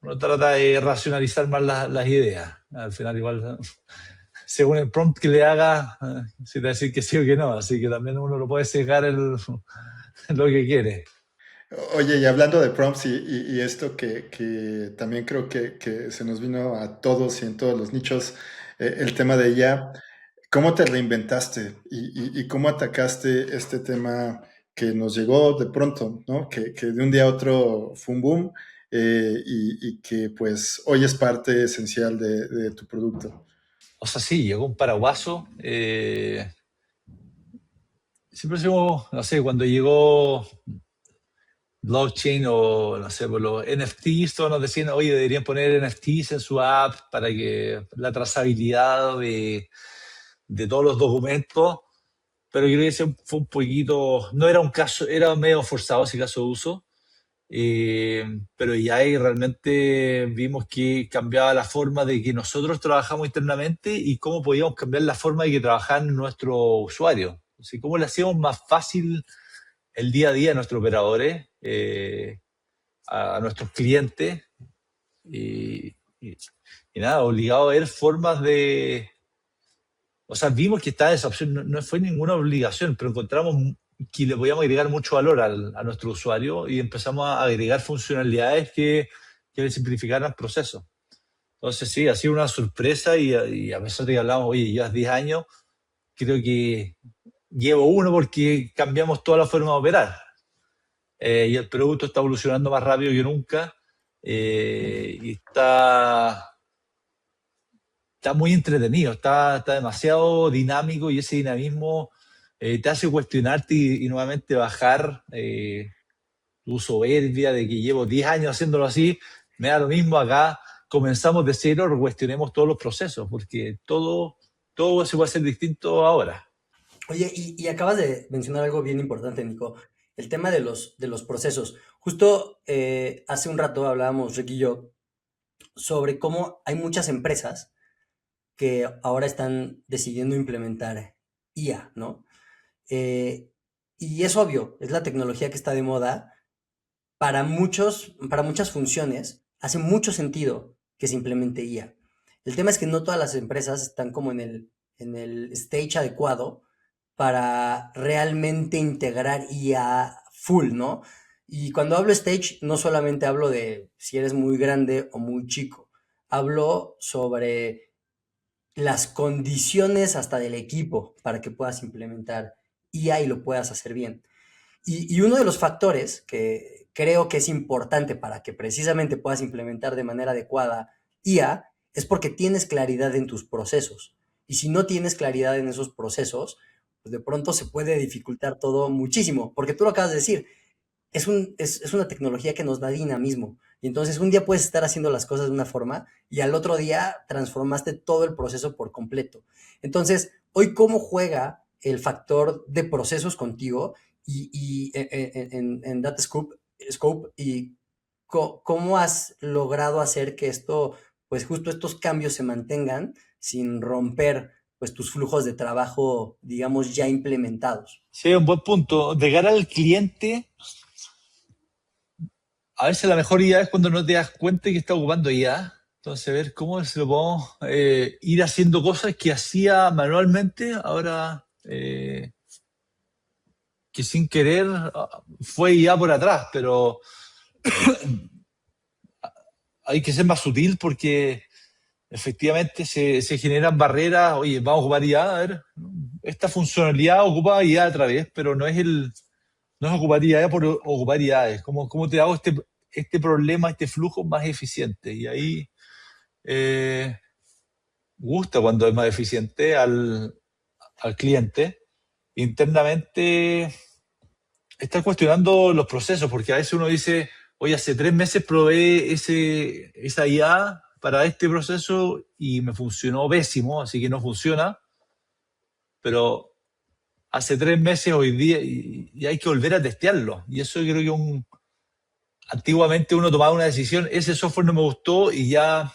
uno trata de racionalizar más las ideas. Al final igual, según el prompt que le haga, si te va a decir que sí o que no, así que también uno lo puede cegar lo que quiere. Oye, y hablando de prompts y esto que también creo que se nos vino a todos y en todos los nichos, el tema de IA, ¿cómo te reinventaste y cómo atacaste este tema que nos llegó de pronto, ¿no? Que de un día a otro fue un boom y que pues hoy es parte esencial de tu producto? O sea, sí, llegó un paraguaso. Siempre decimos, no sé, cuando llegó blockchain o, no sé, por los NFTs, todos nos decían, oye, deberían poner NFTs en su app para que la trazabilidad de todos los documentos, pero yo creo que ese fue un poquito, no era un caso, era medio forzado ese caso de uso, pero ya ahí realmente vimos que cambiaba la forma de que nosotros trabajamos internamente y cómo podíamos cambiar la forma de que trabajaban nuestros usuarios. O sea, cómo le hacíamos más fácil el día a día a nuestros operadores, a nuestros clientes y, y- y nada, obligado a ver formas de... O sea, vimos que estaba esa opción, no fue ninguna obligación, pero encontramos que le podíamos agregar mucho valor a nuestro usuario y empezamos a agregar funcionalidades que le simplificaran el proceso. Entonces sí, ha sido una sorpresa y a pesar de que hablamos, oye, llevas 10 años, creo que llevo uno porque cambiamos toda la forma de operar. Y el producto está evolucionando más rápido que nunca y está muy entretenido, está demasiado dinámico y ese dinamismo te hace cuestionarte y nuevamente bajar tu soberbia de que llevo 10 años haciéndolo así, me da lo mismo acá, comenzamos de cero, cuestionemos todos los procesos, porque todo se puede hacer distinto ahora. Oye, y acabas de mencionar algo bien importante, Nico, el tema de los procesos. Justo hace un rato hablábamos, Rick y yo, sobre cómo hay muchas empresas que ahora están decidiendo implementar IA, ¿no? Eh, y es obvio, es la tecnología que está de moda. Para muchas funciones, hace mucho sentido que se implemente IA. El tema es que no todas las empresas están como en el stage adecuado para realmente integrar IA full, ¿no? Y cuando hablo stage, no solamente hablo de si eres muy grande o muy chico, hablo sobre las condiciones hasta del equipo para que puedas implementar IA y lo puedas hacer bien. Y uno de los factores que creo que es importante para que precisamente puedas implementar de manera adecuada IA es porque tienes claridad en tus procesos. Y si no tienes claridad en esos procesos, pues de pronto se puede dificultar todo muchísimo, porque tú lo acabas de decir, es una tecnología que nos da dinamismo. Y entonces un día puedes estar haciendo las cosas de una forma y al otro día transformaste todo el proceso por completo. Entonces, hoy, ¿cómo juega el factor de procesos contigo y en Data Scope y cómo has logrado hacer que esto, pues justo estos cambios se mantengan sin romper pues tus flujos de trabajo, digamos, ya implementados? Sí, un buen punto. De cara al cliente, a veces la mejor idea es cuando no te das cuenta que está ocupando IA. Entonces, ver cómo se lo podemos ir haciendo cosas que hacía manualmente, ahora que sin querer fue IA por atrás, pero hay que ser más sutil porque efectivamente se generan barreras. Oye, vamos a ocupar IA, a ver, esta funcionalidad ocupa IA otra vez, pero no es ocupar IA por ocupar IA, es cómo te hago este problema, este flujo más eficiente. Y ahí eh, gusta cuando es más eficiente al cliente. Internamente estar cuestionando los procesos, porque a veces uno dice, oye, hace 3 meses probé esa IA para este proceso y me funcionó pésimo, así que no funciona, pero hace 3 meses hoy día y hay que volver a testearlo. Y eso yo creo que antiguamente uno tomaba una decisión, ese software no me gustó y ya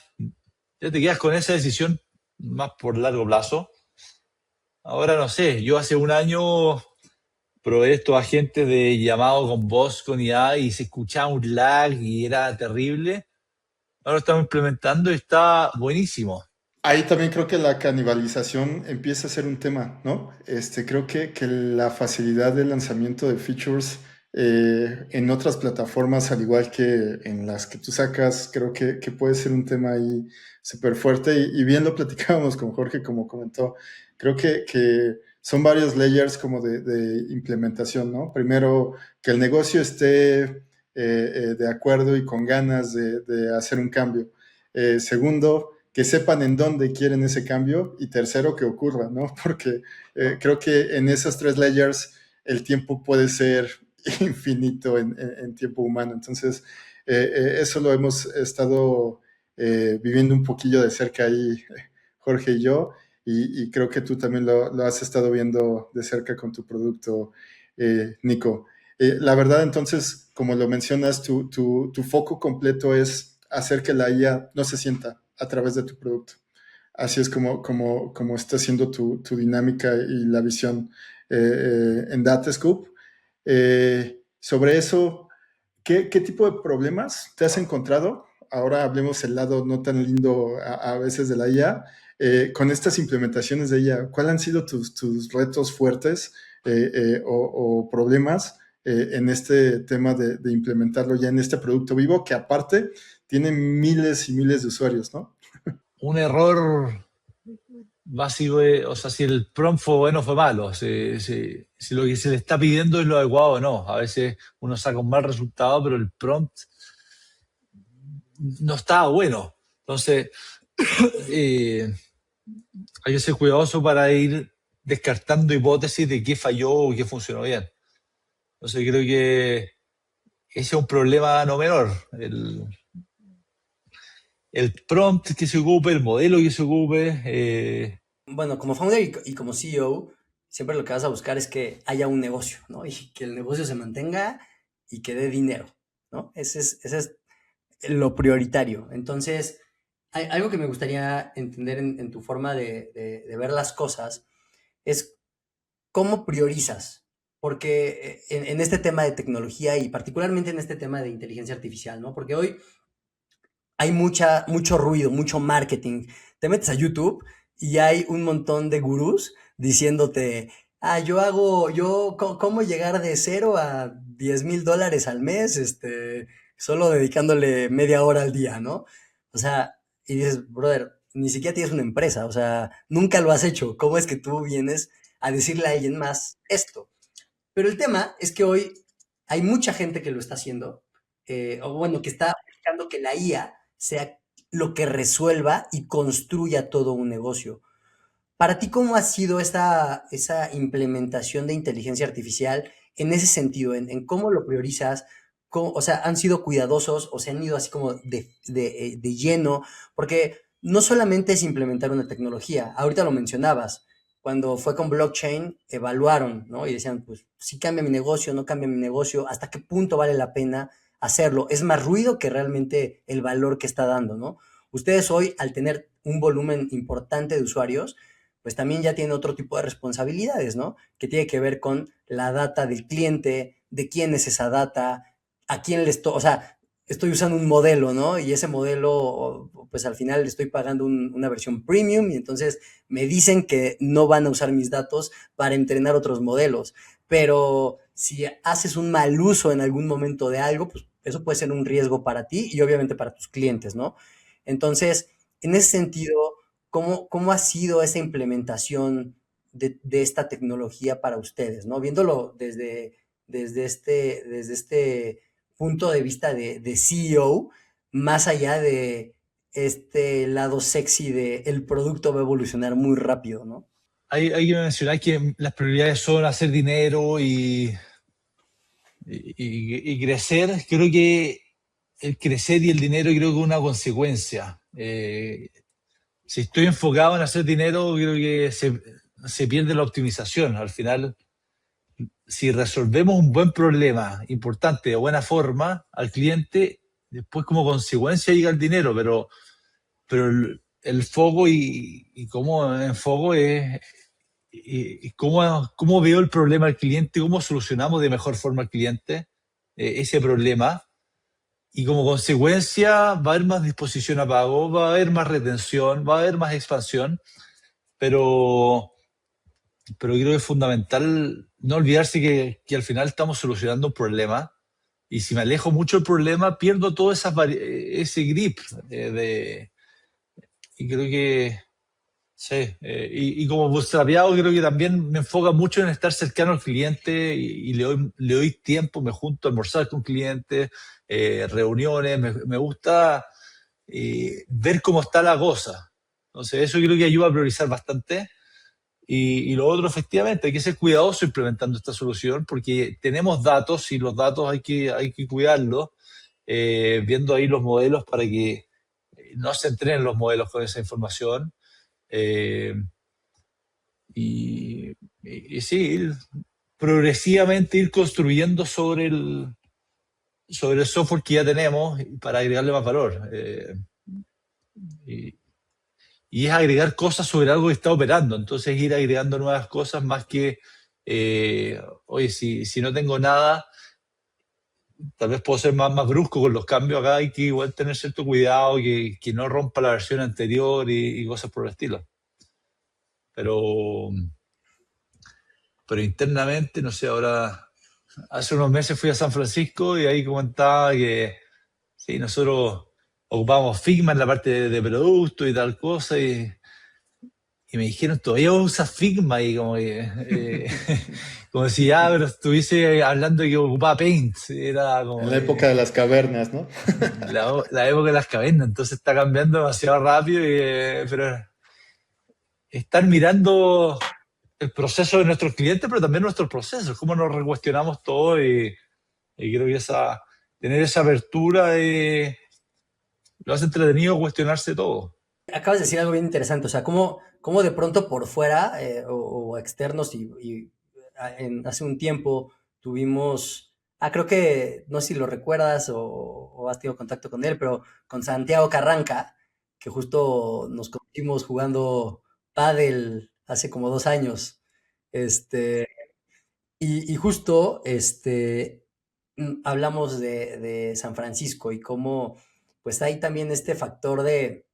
te quedas con esa decisión más por largo plazo. Ahora no sé, yo hace un año probé estos agentes de llamado con voz, con IA, y se escuchaba un lag y era terrible. Ahora lo estamos implementando y está buenísimo. Ahí también creo que la canibalización empieza a ser un tema, ¿no? Creo que la facilidad de lanzamiento de features en otras plataformas, al igual que en las que tú sacas, creo que puede ser un tema ahí súper fuerte. Y bien lo platicábamos con Jorge, como comentó, creo que son varios layers como de implementación, ¿no? Primero, que el negocio esté de acuerdo y con ganas de hacer un cambio. Segundo, que sepan en dónde quieren ese cambio. Y tercero, que ocurra, ¿no? Porque creo que en esas tres layers el tiempo puede ser infinito en tiempo humano. Entonces, eso lo hemos estado viviendo un poquillo de cerca ahí, Jorge y yo, y creo que tú también lo has estado viendo de cerca con tu producto, Nico. La verdad, entonces, como lo mencionas, tu foco completo es hacer que la IA no se sienta a través de tu producto. Así es como está siendo tu dinámica y la visión en Datascope. Sobre eso, ¿qué tipo de problemas te has encontrado? Ahora hablemos el lado no tan lindo a veces de la IA. Con estas implementaciones de IA, ¿cuáles han sido tus retos fuertes o problemas en este tema de implementarlo ya en este producto vivo que aparte tiene miles y miles de usuarios, ¿no? Un error básico, o sea, si el prompt fue bueno o fue malo, si lo que se le está pidiendo es lo adecuado o no. A veces uno saca un mal resultado, pero el prompt no estaba bueno. Entonces, eh, hay que ser cuidadoso para ir descartando hipótesis de qué falló o qué funcionó bien. Entonces, creo que ese es un problema no menor. El prompt que se ocupe, el modelo que se ocupe. Bueno, como founder y como CEO, siempre lo que vas a buscar es que haya un negocio, ¿no? Y que el negocio se mantenga y que dé dinero, ¿no? Ese es lo prioritario. Entonces, algo que me gustaría entender en tu forma de ver las cosas es cómo priorizas. Porque en este tema de tecnología y particularmente en este tema de inteligencia artificial, ¿no? Porque hoy hay mucho ruido, mucho marketing. Te metes a YouTube y hay un montón de gurús diciéndote, ¿cómo llegar de cero a $10,000 al mes, solo dedicándole media hora al día, ¿no? O sea, y dices, brother, ni siquiera tienes una empresa, o sea, nunca lo has hecho. ¿Cómo es que tú vienes a decirle a alguien más esto? Pero el tema es que hoy hay mucha gente que lo está haciendo, o bueno, que está buscando que la IA sea lo que resuelva y construya todo un negocio. Para ti, ¿cómo ha sido esa implementación de inteligencia artificial en ese sentido, en cómo lo priorizas? O sea, ¿han sido cuidadosos o se han ido así como de lleno? Porque no solamente es implementar una tecnología, ahorita lo mencionabas, cuando fue con blockchain, evaluaron, ¿no? Y decían, pues, si cambia mi negocio, no cambia mi negocio, ¿hasta qué punto vale la pena hacerlo? Es más ruido que realmente el valor que está dando, ¿no? Ustedes hoy, al tener un volumen importante de usuarios, pues también ya tiene otro tipo de responsabilidades, ¿no? Que tiene que ver con la data del cliente, de quién es esa data, a quién le estoy, o sea, estoy usando un modelo, ¿no? Y ese modelo, pues al final le estoy pagando una versión premium y entonces me dicen que no van a usar mis datos para entrenar otros modelos. Pero si haces un mal uso en algún momento de algo, pues eso puede ser un riesgo para ti y obviamente para tus clientes, ¿no? Entonces, en ese sentido, ¿cómo ha sido esa implementación de esta tecnología para ustedes, ¿no? Viéndolo desde este punto de vista de CEO, más allá de este lado sexy de el producto va a evolucionar muy rápido, ¿no? Hay que mencionar que las prioridades son hacer dinero y crecer. Creo que el crecer y el dinero creo que es una consecuencia. Si estoy enfocado en hacer dinero, creo que se pierde la optimización. Al final, si resolvemos un buen problema importante de buena forma al cliente, después como consecuencia llega el dinero, pero el foco y cómo enfoco es y cómo veo el problema al cliente, cómo solucionamos de mejor forma al cliente ese problema. Y como consecuencia va a haber más disposición a pago, va a haber más retención, va a haber más expansión, pero pero creo que es fundamental no olvidarse que al final estamos solucionando un problema y si me alejo mucho del problema pierdo todo ese grip y creo que sí, y como bootstrapeado creo que también me enfoca mucho en estar cercano al cliente y le doy tiempo, me junto a almorzar con clientes, reuniones, me gusta ver cómo está la cosa. Entonces eso creo que ayuda a priorizar bastante. Y lo otro, efectivamente, hay que ser cuidadoso implementando esta solución porque tenemos datos y los datos hay que cuidarlos, viendo ahí los modelos para que no se entrenen los modelos con esa información. Eh, y sí, progresivamente ir construyendo sobre el software que ya tenemos para agregarle más valor. Y, y es agregar cosas sobre algo que está operando. Entonces ir agregando nuevas cosas más que, oye, si no tengo nada, tal vez puedo ser más brusco con los cambios. Acá hay que igual tener cierto cuidado, que no rompa la versión anterior y cosas por el estilo. Pero, pero internamente, no sé, ahora, hace unos meses fui a San Francisco y ahí comentaba que sí, nosotros ocupamos Figma en la parte de producto y tal cosa y me dijeron, todavía usas Figma y como que, como si ya pero estuviese hablando de que ocupaba Paint. Era En como la época de las cavernas, ¿no? la época de las cavernas, entonces está cambiando demasiado rápido, pero estar mirando el proceso de nuestros clientes, pero también nuestros procesos, cómo nos recuestionamos todo y creo que tener esa apertura lo hace entretenido cuestionarse todo. Acabas de decir algo bien interesante, o sea, cómo de pronto por fuera o externos hace un tiempo tuvimos, creo que, no sé si lo recuerdas o has tenido contacto con él, pero con Santiago Carranca, que justo nos conocimos jugando pádel hace como 2 años, este, y justo, hablamos de San Francisco y cómo, pues hay también este factor de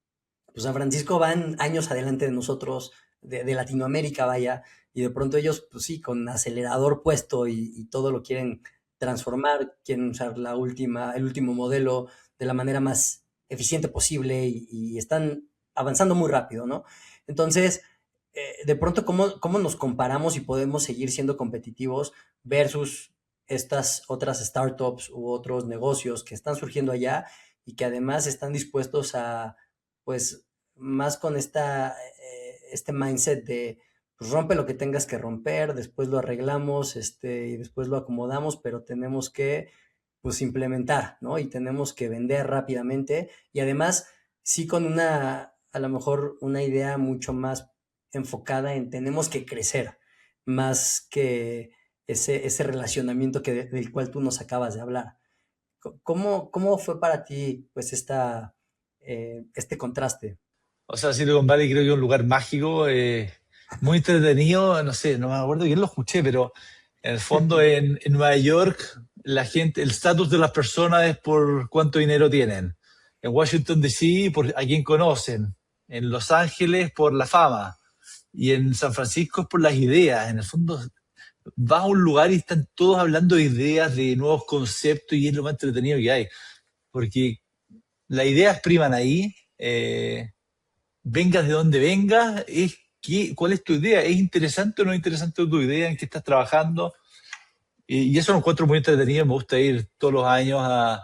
pues San Francisco van años adelante de nosotros, de Latinoamérica, vaya, y de pronto ellos, pues sí, con acelerador puesto y todo lo quieren transformar, quieren usar el último modelo de la manera más eficiente posible y están avanzando muy rápido, ¿no? Entonces, de pronto, ¿cómo nos comparamos y podemos seguir siendo competitivos versus estas otras startups u otros negocios que están surgiendo allá y que además están dispuestos a, pues, más con este mindset de pues rompe lo que tengas que romper, después lo arreglamos, y después lo acomodamos, pero tenemos que pues implementar, ¿no? Y tenemos que vender rápidamente y además sí con a lo mejor una idea mucho más enfocada en tenemos que crecer, más que ese relacionamiento del cual tú nos acabas de hablar. ¿Cómo fue para ti, pues, este contraste? O sea, Silicon Valley creo que es un lugar mágico, muy entretenido, no sé, no me acuerdo quién lo escuché, pero en el fondo en Nueva York la gente, el estatus de las personas es por cuánto dinero tienen. En Washington DC por a quién conocen. En Los Ángeles por la fama. Y en San Francisco es por las ideas. En el fondo vas a un lugar y están todos hablando de ideas, de nuevos conceptos y es lo más entretenido que hay. Porque las ideas priman ahí. Vengas de donde vengas, ¿cuál es tu idea? ¿Es interesante o no es interesante tu idea? ¿En qué estás trabajando? Y eso lo encuentro muy entretenido. Me gusta ir todos los años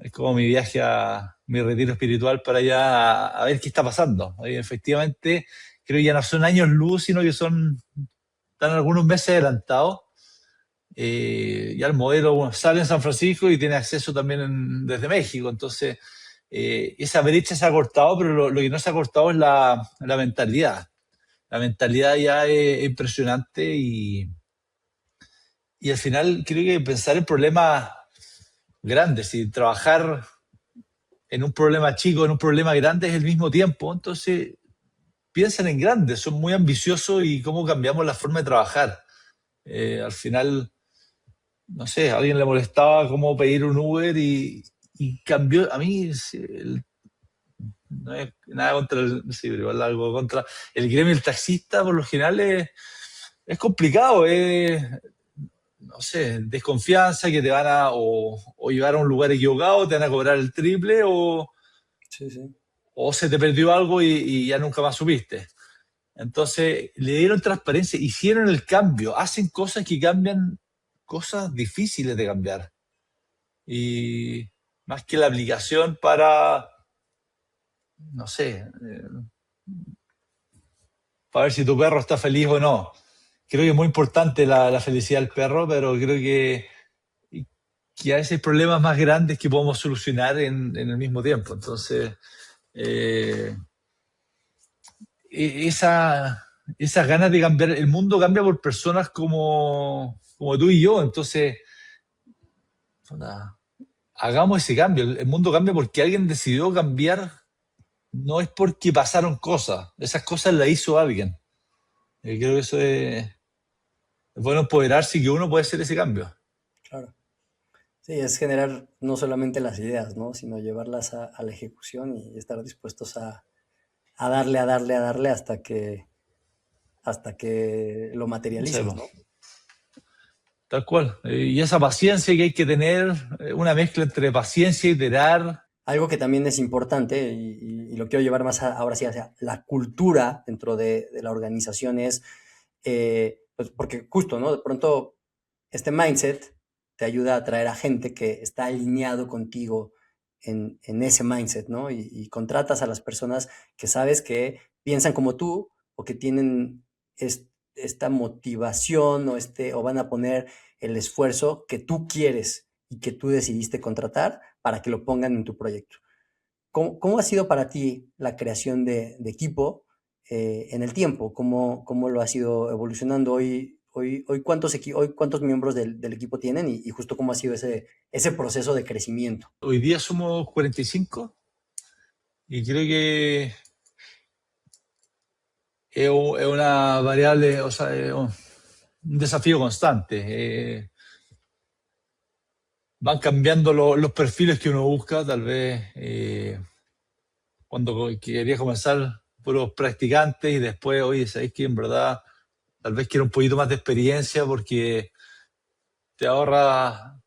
es como mi viaje a mi retiro espiritual para allá a ver qué está pasando. Y efectivamente, creo que ya no son años luz, sino que están algunos meses adelantados. Ya el modelo bueno, sale en San Francisco y tiene acceso también desde México. Entonces, esa brecha se ha cortado, pero lo que no se ha cortado es la mentalidad. La mentalidad ya es impresionante y al final creo que pensar en problemas grandes y trabajar en un problema chico, en un problema grande es el mismo tiempo. Entonces, piensan en grandes, son muy ambiciosos y cómo cambiamos la forma de trabajar. Al final, no sé, a alguien le molestaba cómo pedir un Uber y cambió. A mí, no es nada contra sí, pero igual algo contra el gremio del taxista, por lo general es complicado, no sé, desconfianza que te van o llevar a un lugar equivocado, te van a cobrar el triple Sí, sí. o se te perdió algo y ya nunca más supiste. Entonces, le dieron transparencia, hicieron el cambio, hacen cosas que cambian, cosas difíciles de cambiar. Y más que la aplicación para, no sé, para ver si tu perro está feliz o no. Creo que es muy importante la felicidad del perro, pero creo que a veces hay problemas más grandes que podemos solucionar en el mismo tiempo. Entonces, eh, esas ganas de cambiar, el mundo cambia por personas como tú y yo, entonces, hagamos ese cambio. El mundo cambia porque alguien decidió cambiar, no es porque pasaron cosas, esas cosas las hizo alguien. Creo que eso es bueno empoderarse y que uno puede hacer ese cambio. Claro. Sí, es generar no solamente las ideas, ¿no? Sino llevarlas a la ejecución y estar dispuestos a darle, a darle, a darle hasta que lo No sé, materialices, ¿no? tal cual. Y esa paciencia que hay que tener, una mezcla entre paciencia y iterar. Algo que también es importante y lo quiero llevar más ahora sí hacia la cultura dentro de la organización es, pues porque justo, ¿no? De pronto este mindset te ayuda a atraer a gente que está alineado contigo en ese mindset, ¿no? Y contratas a las personas que sabes que piensan como tú o que tienen esta motivación o van a poner el esfuerzo que tú quieres y que tú decidiste contratar para que lo pongan en tu proyecto. ¿Cómo ha sido para ti la creación de equipo en el tiempo? ¿Cómo lo has ido evolucionando hoy cuántos miembros del equipo tienen y justo cómo ha sido ese proceso de crecimiento? Hoy día somos 45 y creo que es una variable, o sea, es un desafío constante. Van cambiando los perfiles que uno busca, tal vez cuando quería comenzar puros practicantes y después, oye, sabéis que en verdad tal vez quiero un poquito más de experiencia porque te ahorra,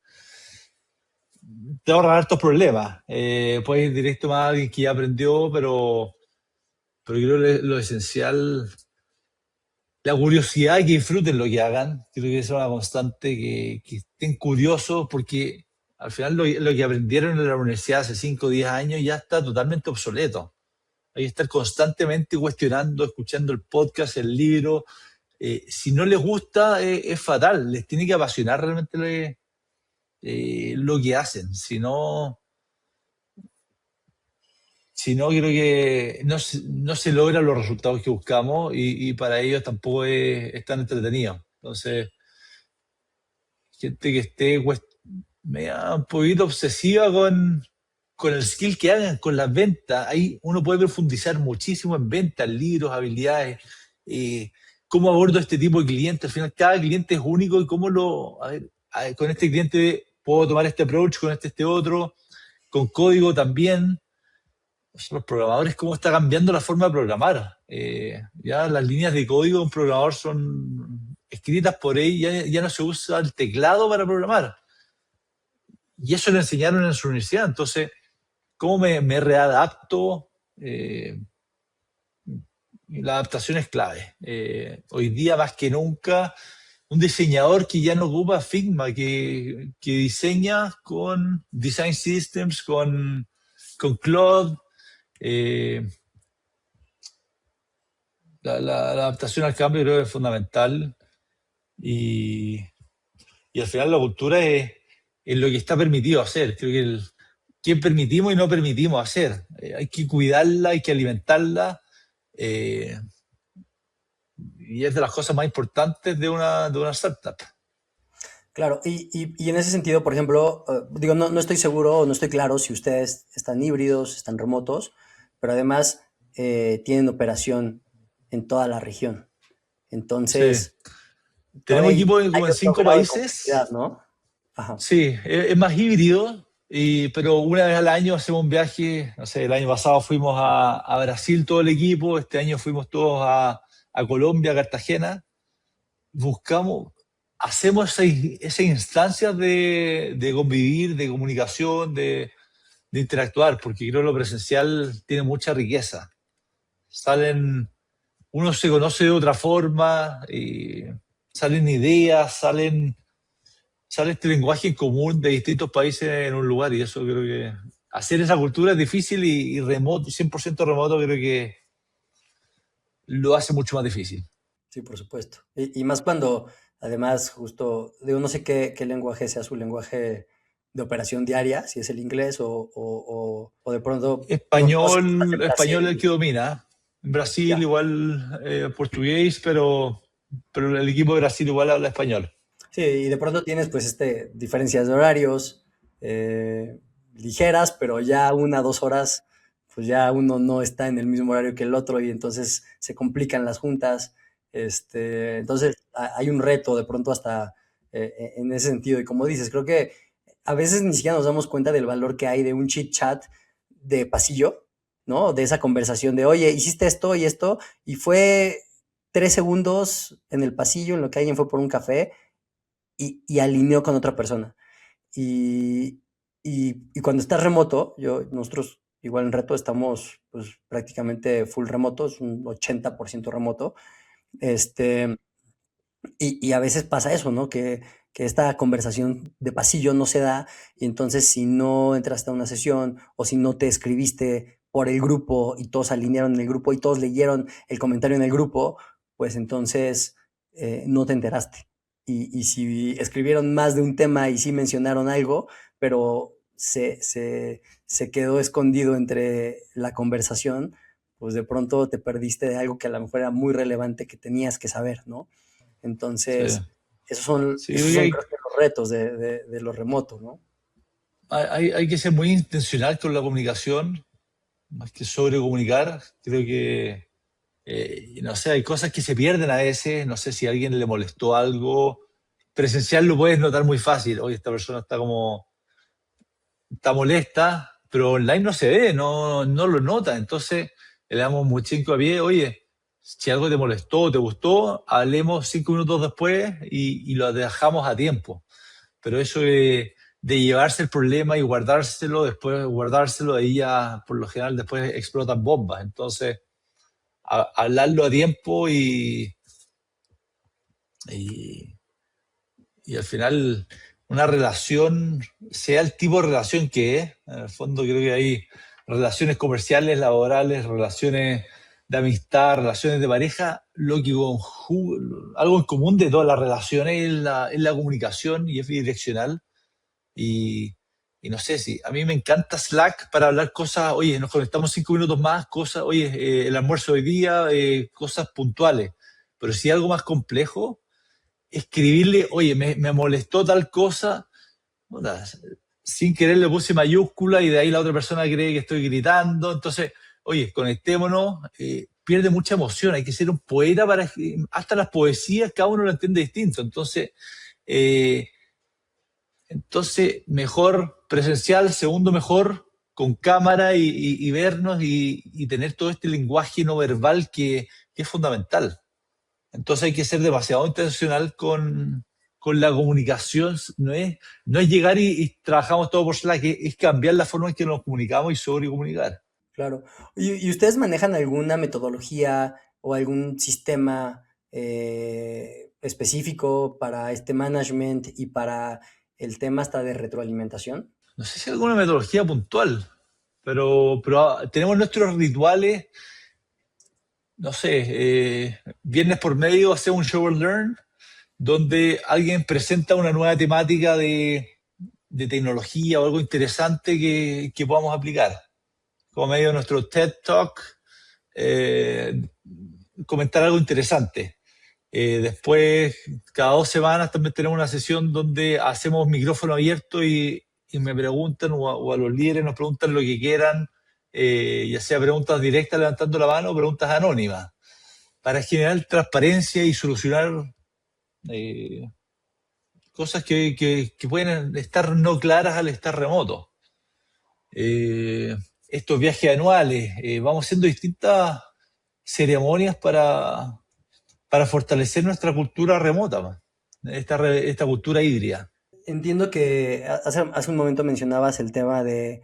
te ahorra hartos problemas. Puedes ir directo más a alguien que ya aprendió, pero creo que lo esencial, la curiosidad y que disfruten lo que hagan, creo que es una constante, que estén curiosos porque al final lo que aprendieron en la universidad hace 5 o 10 años ya está totalmente obsoleto. Hay que estar constantemente cuestionando, escuchando el podcast, el libro. Si no les gusta, es fatal. Les tiene que apasionar realmente lo que hacen. Si no, creo que no se logran los resultados que buscamos y para ellos tampoco es tan entretenido. Entonces, gente que esté media un poquito obsesiva con el skill que hagan, con las ventas. Ahí uno puede profundizar muchísimo en ventas, libros, habilidades, eh, cómo abordo este tipo de clientes. Al final, cada cliente es único y a ver, con este cliente puedo tomar este approach, con este otro, con código también. Los programadores, cómo está cambiando la forma de programar. Ya las líneas de código de un programador son escritas por él, ya no se usa el teclado para programar. Y eso le enseñaron en su universidad. Entonces, ¿cómo me readapto? La adaptación es clave. Hoy día, más que nunca, un diseñador que ya no ocupa Figma, que diseña con Design Systems, con Claude. La adaptación al cambio creo que es fundamental y al final la cultura es lo que está permitido hacer. Creo que qué permitimos y no permitimos hacer. Hay que cuidarla, hay que alimentarla eh, y es de las cosas más importantes de una startup. Claro, y en ese sentido, por ejemplo, digo, no estoy seguro, no estoy claro si ustedes están híbridos, están remotos, pero además tienen operación en toda la región. Sí. Entonces, Tenemos hay equipos como en otro 5 grado de países. complejidad, ¿no? Ajá. Sí, es más híbrido, pero una vez al año hacemos un viaje. No sé, el año pasado fuimos a Brasil todo el equipo, este año fuimos todos a Colombia, a Cartagena. buscamos, hacemos esa instancia de convivir, de comunicación, de interactuar, porque creo que lo presencial tiene mucha riqueza. Salen, uno se conoce de otra forma, y salen ideas, sale este lenguaje en común de distintos países en un lugar, y eso creo que hacer esa cultura es difícil, y remoto, 100% remoto, creo que lo hace mucho más difícil. Sí, por supuesto. Y más cuando, además, justo, digo, no sé qué lenguaje sea su lenguaje de operación diaria, si es el inglés o de pronto, no sé si estás en Español es el Brasil. que domina. En Brasil Ya. igual portugués, pero el equipo de Brasil igual habla español. Sí, y de pronto tienes pues diferencias de horarios ligeras, pero ya 1, 2 horas, pues ya uno no está en el mismo horario que el otro y entonces se complican las juntas. Entonces hay un reto de pronto hasta en ese sentido. Y como dices, creo que a veces ni siquiera nos damos cuenta del valor que hay de un chit chat de pasillo, ¿no? De esa conversación de, oye, hiciste esto y esto, y fue 3 segundos en el pasillo en lo que alguien fue por un café y alineó con otra persona. Y, y cuando estás remoto, nosotros igual en reto estamos pues prácticamente full remoto, es un 80% remoto, este, y a veces pasa eso, ¿no? Que esta conversación de pasillo no se da y entonces si no entraste a una sesión o si no te escribiste por el grupo y todos alinearon en el grupo y todos leyeron el comentario en el grupo, pues entonces no te enteraste. Y si escribieron más de un tema y sí mencionaron algo, pero se quedó escondido entre la conversación, pues de pronto te perdiste de algo que a lo mejor era muy relevante que tenías que saber, ¿no? Sí, Entonces, sí, esos son creo que los retos de lo remoto, ¿no? hay que ser muy intencional con la comunicación, más que sobrecomunicar. Creo que, no sé, hay cosas que se pierden a veces. No sé si a alguien le molestó algo. Presencial lo puedes notar muy fácil. Oye, esta persona está molesta, pero online no se ve, no lo nota. Entonces le damos mucho hincapié, oye, si algo te molestó, te gustó, hablemos 5 minutos después, y lo dejamos a tiempo. Pero eso de llevarse el problema y guardárselo, después guardárselo, ahí ya por lo general después explotan bombas. Entonces, hablarlo a tiempo, y, y al final una relación, sea el tipo de relación que es, en el fondo creo que hay relaciones comerciales, laborales, relaciones de amistad, relaciones de pareja, algo en común de todas las relaciones es la comunicación, y es bidireccional. Y, y no sé, si a mí me encanta Slack para hablar cosas, oye, nos conectamos 5 minutos más, cosas, oye, el almuerzo de hoy día, cosas puntuales. Pero si algo más complejo, escribirle, oye, me molestó tal cosa, puta, sin querer le puse mayúscula, y de ahí la otra persona cree que estoy gritando. Entonces, oye, conectémonos, pierde mucha emoción. Hay que ser un poeta hasta las poesías, cada uno lo entiende distinto. Eh, entonces, mejor presencial, segundo mejor con cámara, y vernos, y tener todo este lenguaje no verbal que es fundamental. Entonces hay que ser demasiado intencional con la comunicación. No es llegar y trabajamos todo por Slack, es cambiar la forma en que nos comunicamos y sobrecomunicar. Claro. ¿Y ustedes manejan alguna metodología o algún sistema específico para este management y para el tema hasta de retroalimentación? No sé si hay alguna metodología puntual, pero tenemos nuestros rituales. No sé, viernes por medio hacemos un show and learn, donde alguien presenta una nueva temática de tecnología o algo interesante que podamos aplicar. Como medio de nuestro TED Talk, eh, comentar algo interesante. Después, cada 2 semanas también tenemos una sesión donde hacemos micrófono abierto, y me preguntan, o a los líderes nos preguntan lo que quieran, ya sea preguntas directas levantando la mano o preguntas anónimas, para generar transparencia y solucionar eh, cosas que pueden estar no claras al estar remoto. Estos viajes anuales, vamos haciendo distintas ceremonias para fortalecer nuestra cultura remota, man. Esta cultura híbrida. Entiendo que hace un momento mencionabas el tema de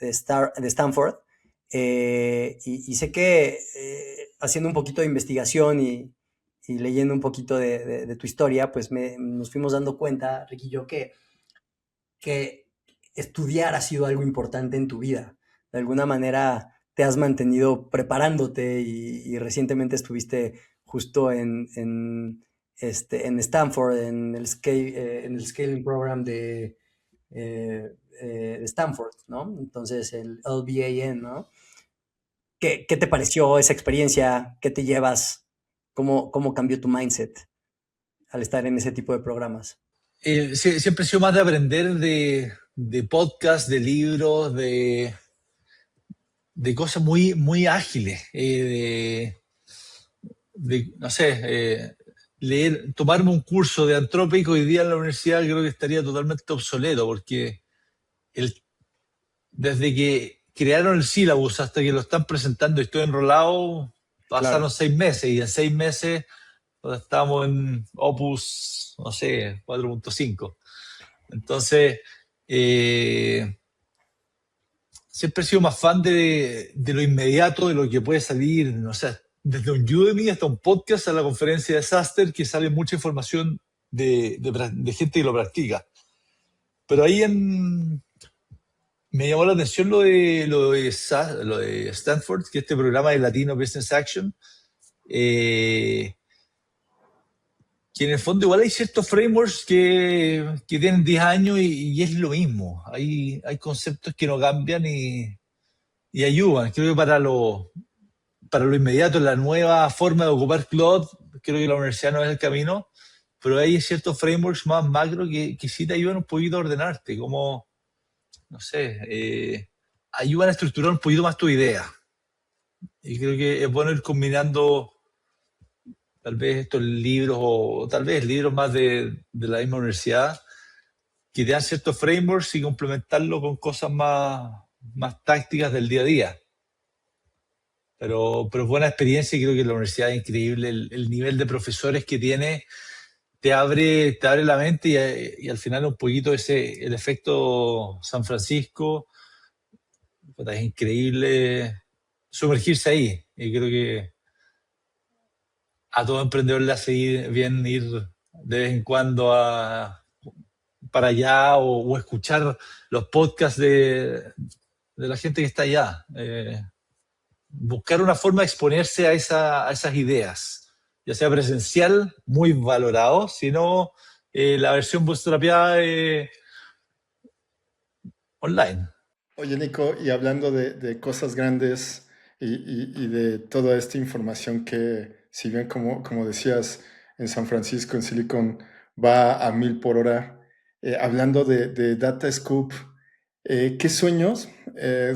Stanford, y sé que haciendo un poquito de investigación y leyendo un poquito de tu historia, pues nos fuimos dando cuenta, Ricky y yo, que estudiar ha sido algo importante en tu vida. De alguna manera te has mantenido preparándote y recientemente estuviste justo en Stanford, en el Scaling Program de Stanford, ¿no? Entonces el LBAN, ¿no? ¿Qué te pareció esa experiencia? ¿Qué te llevas? ¿Cómo cambió tu mindset al estar en ese tipo de programas? Siempre he sido más de aprender de podcasts, de libros, de cosas muy ágiles, no sé, leer, tomarme un curso de Anthropic hoy día en la universidad creo que estaría totalmente obsoleto, porque desde que crearon el syllabus hasta que lo están presentando y estoy enrolado, pasaron Claro. 6 meses, y en 6 meses estamos en Opus, no sé, 4.5. Entonces, siempre he sido más fan de lo inmediato, de lo que puede salir, no sé, desde un Udemy hasta un podcast a la conferencia de Saster, que sale mucha información de gente que lo practica. Pero ahí me llamó la atención lo de Stanford, que es este programa de Latino Business Action, que en el fondo igual hay ciertos frameworks que tienen 10 años y es lo mismo. Hay conceptos que no cambian y ayudan. Creo que para lo inmediato, la nueva forma de ocupar cloud, creo que la universidad no es el camino, pero hay ciertos frameworks más macro que sí te ayudan un poquito a ordenarte, como, no sé, ayudan a estructurar un poquito más tu idea. Y creo que es bueno ir combinando tal vez estos libros o tal vez libros más de la misma universidad que te dan ciertos frameworks y complementarlo con cosas más tácticas del día a día. Pero es buena experiencia y creo que la universidad es increíble. El nivel de profesores que tiene te abre la mente y al final un poquito el efecto San Francisco. Es increíble sumergirse ahí. Y creo que a todo emprendedor le hace bien ir de vez en cuando para allá o escuchar los podcasts de la gente que está allá. Buscar una forma de exponerse a esas ideas, ya sea presencial, muy valorado, sino la versión bootstrapeada online. Oye, Nico, y hablando de cosas grandes y de toda esta información que, si bien como decías, en San Francisco, en Silicon, va a 1000 por hora, hablando de Data Scoop, ¿qué sueños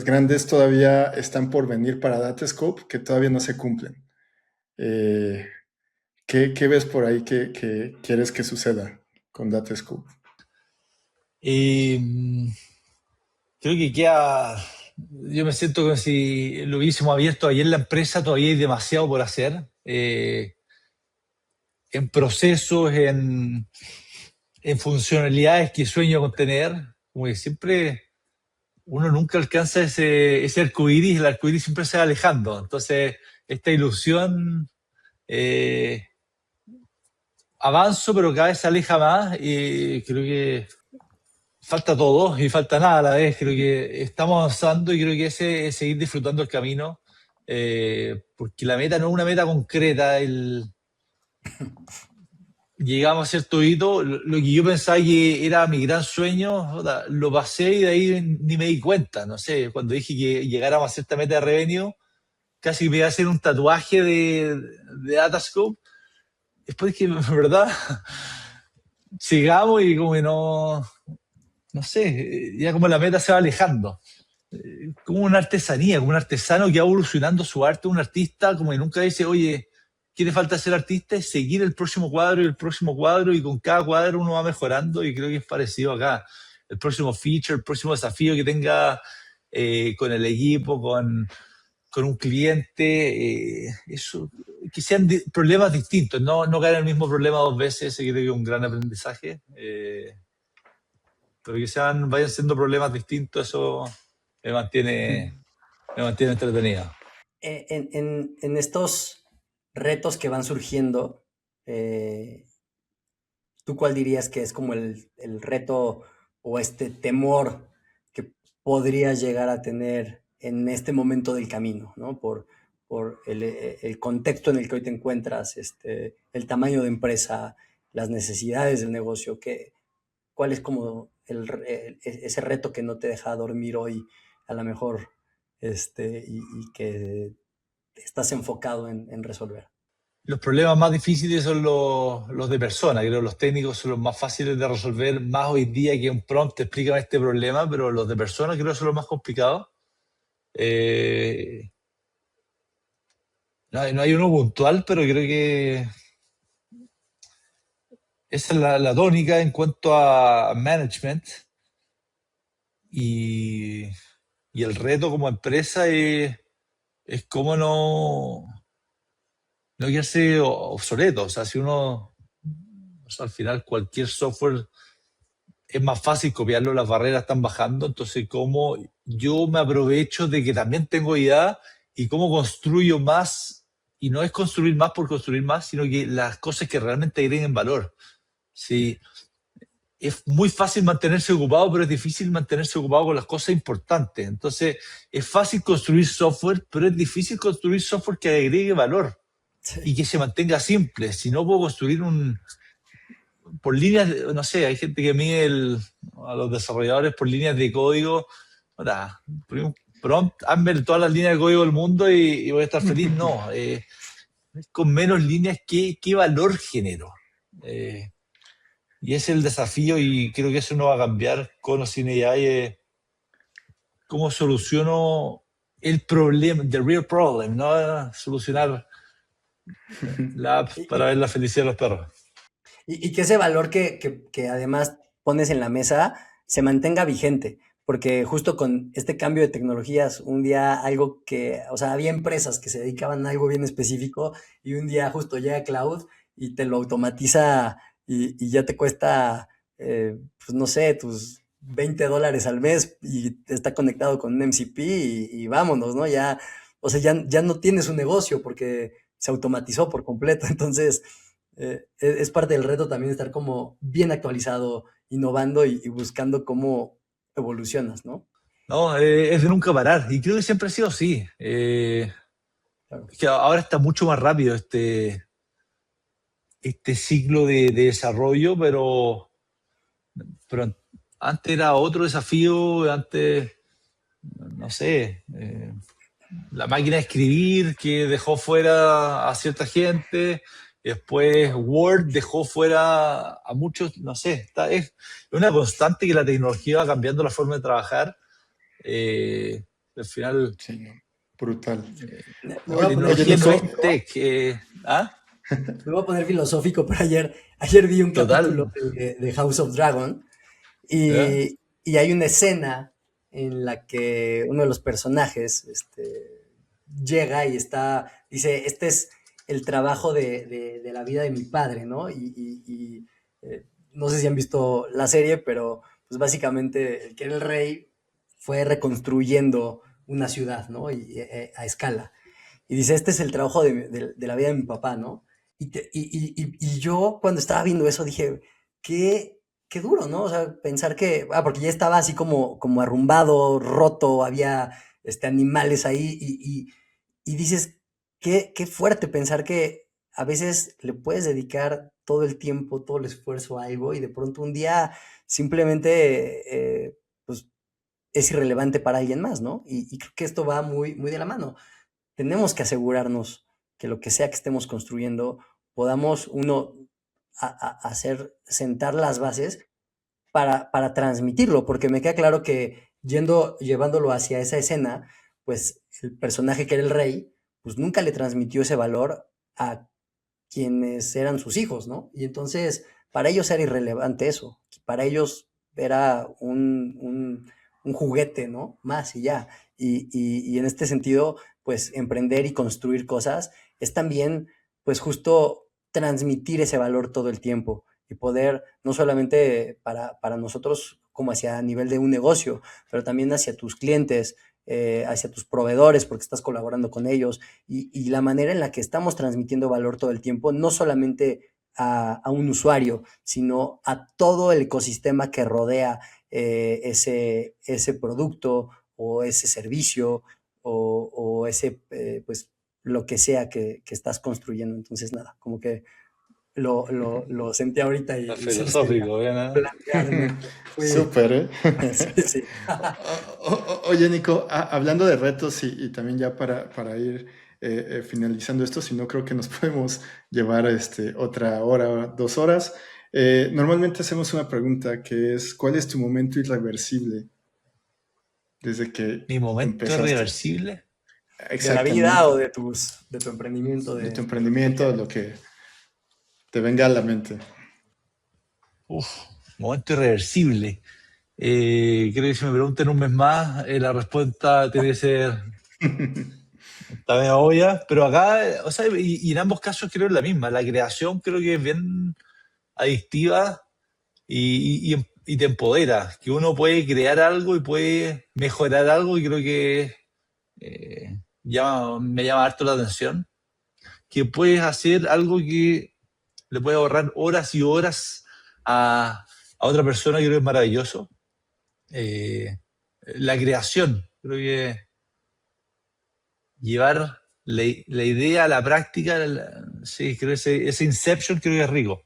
grandes todavía están por venir para Data Scoop que todavía no se cumplen? Eh, ¿qué ves por ahí que quieres que suceda con Data Scoop? Y creo que yo me siento como si lo hubiésemos abierto ayer en la empresa, todavía hay demasiado por hacer, en procesos, en funcionalidades que sueño con tener, como que siempre uno nunca alcanza ese arcoíris, el arcoíris siempre se va alejando, entonces esta ilusión, avanzo pero cada vez se aleja más y creo que falta todo y falta nada a la vez. Creo que estamos avanzando y creo que ese es seguir disfrutando el camino, porque la meta no es una meta concreta. Llegamos a cierto hito, lo que yo pensaba que era mi gran sueño, lo pasé y de ahí ni me di cuenta. No sé, cuando dije que llegáramos a cierta meta de revenue, casi me iba a hacer un tatuaje de Datascope. Después que, ¿verdad? Sigamos y como que no sé, ya como la meta se va alejando. Como una artesanía, como un artesano que va evolucionando su arte, un artista como que nunca dice, oye, ¿qué te falta ser artista? Es seguir el próximo cuadro y el próximo cuadro y con cada cuadro uno va mejorando y creo que es parecido acá. El próximo feature, el próximo desafío que tenga con el equipo, con con un cliente, eso, que sean problemas distintos, no caer en el mismo problema dos veces, ese creo que es un gran aprendizaje, pero que vayan siendo problemas distintos, eso me mantiene, me mantiene entretenido. En estos retos que van surgiendo, ¿tú cuál dirías que es como el reto o este temor que podrías llegar a tener en este momento del camino, ¿no? Por el contexto en el que hoy te encuentras, el tamaño de empresa, las necesidades del negocio, ¿cuál es como ese reto que no te deja dormir hoy a lo mejor y que estás enfocado en resolver? Los problemas más difíciles son los de persona. Creo que los técnicos son los más fáciles de resolver, más hoy día que un prompt te explica este problema, pero los de persona creo que son los más complicados. No hay uno puntual, pero creo que esa es la tónica en cuanto a management y, y el reto como empresa es cómo no quedarse obsoleto. O sea, si uno, o sea, al final cualquier software es más fácil copiarlo, las barreras están bajando, entonces cómo yo me aprovecho de que también tengo idea y cómo construyo más, y no es construir más por construir más, sino que las cosas que realmente agreguen valor. Sí, es muy fácil mantenerse ocupado, pero es difícil mantenerse ocupado con las cosas importantes. Entonces, es fácil construir software, pero es difícil construir software que agregue valor y Sí. que se mantenga simple. Si no puedo construir por líneas, no sé, hay gente que mide a los desarrolladores por líneas de código. Ahora, prompt, hazme todas las líneas de código del mundo y voy a estar feliz. No, con menos líneas, ¿qué valor genero? Y ese es el desafío y creo que eso no va a cambiar con o sin AI. ¿Cómo soluciono el problema, the real problem, no solucionar la app para ver la felicidad de los perros? Y que ese valor que además pones en la mesa se mantenga vigente, porque justo con este cambio de tecnologías, un día algo que, o sea, había empresas que se dedicaban a algo bien específico y un día justo llega Cloud y te lo automatiza y ya te cuesta, pues no sé, tus $20 al mes y está conectado con un MCP y vámonos, ¿no? Ya, o sea, ya no tienes un negocio porque se automatizó por completo, entonces es parte del reto también estar como bien actualizado, innovando y buscando cómo evolucionas, ¿no? No, es de nunca parar y creo que siempre ha sido así. Claro. Es que ahora está mucho más rápido este ciclo de desarrollo, pero antes era otro desafío, antes, no sé, la máquina de escribir que dejó fuera a cierta gente, después Word dejó fuera a muchos, no sé, es una constante que la tecnología va cambiando la forma de trabajar. Al final, Sí, no, brutal. Me voy a poner Oye, tecnología no Nico, es tech. me voy a poner filosófico, pero ayer vi un capítulo Total. de House of Dragon ¿Ya? y hay una escena en la que uno de los personajes llega y dice, este es el trabajo de la vida de mi padre, ¿no? No sé si han visto la serie, pero pues básicamente el que era el rey fue reconstruyendo una ciudad, ¿no? A escala. Y dice, este es el trabajo de la vida de mi papá, ¿no? Y yo cuando estaba viendo eso dije, qué duro, ¿no? O sea, pensar porque ya estaba así como arrumbado, roto, había animales ahí y dices, qué fuerte pensar que a veces le puedes dedicar todo el tiempo, todo el esfuerzo a algo y de pronto un día simplemente, pues, es irrelevante para alguien más, ¿no? Y creo que esto va muy, muy de la mano. Tenemos que asegurarnos que lo que sea que estemos construyendo podamos, uno, hacer, sentar las bases para transmitirlo, porque me queda claro que llevándolo hacia esa escena, pues el personaje que era el rey, pues nunca le transmitió ese valor a quienes eran sus hijos, ¿no? Y entonces, para ellos era irrelevante eso, para ellos era un juguete, ¿no? Más y ya. Y en este sentido, pues emprender y construir cosas es también, pues justo transmitir ese valor todo el tiempo y poder, no solamente para nosotros como hacia a nivel de un negocio, pero también hacia tus clientes, hacia tus proveedores, porque estás colaborando con ellos, y la manera en la que estamos transmitiendo valor todo el tiempo, no solamente a un usuario, sino a todo el ecosistema que rodea ese producto o ese servicio o ese, pues, lo que sea que estás construyendo. Entonces, nada, como que lo sentí ahorita Está y se los quería filosófico, ¿verdad? plantear. Fue, Súper, ¿eh? sí, sí. Oye, Nico, hablando de retos y también ya para ir finalizando esto, si no creo que nos podemos llevar otra hora, 2 horas. Normalmente hacemos una pregunta que es, ¿cuál es tu momento irreversible desde que Mi momento empezaste? irreversible. De la vida Exactamente. o de tu emprendimiento, De tu de lo que emprendimiento, quieras. lo que te venga a la mente. Uf, momento irreversible. Creo que si me preguntan en un mes más, la respuesta tiene que ser está bien obvia, pero acá, o sea, y en ambos casos creo es la misma. La creación creo que es bien adictiva y te empodera, que uno puede crear algo y puede mejorar algo y creo que me llama harto la atención, que puedes hacer algo que le puede ahorrar horas y horas a otra persona, creo que es maravilloso. Eh, la creación, creo que llevar la idea a la práctica, sí, creo que ese Inception creo que es rico.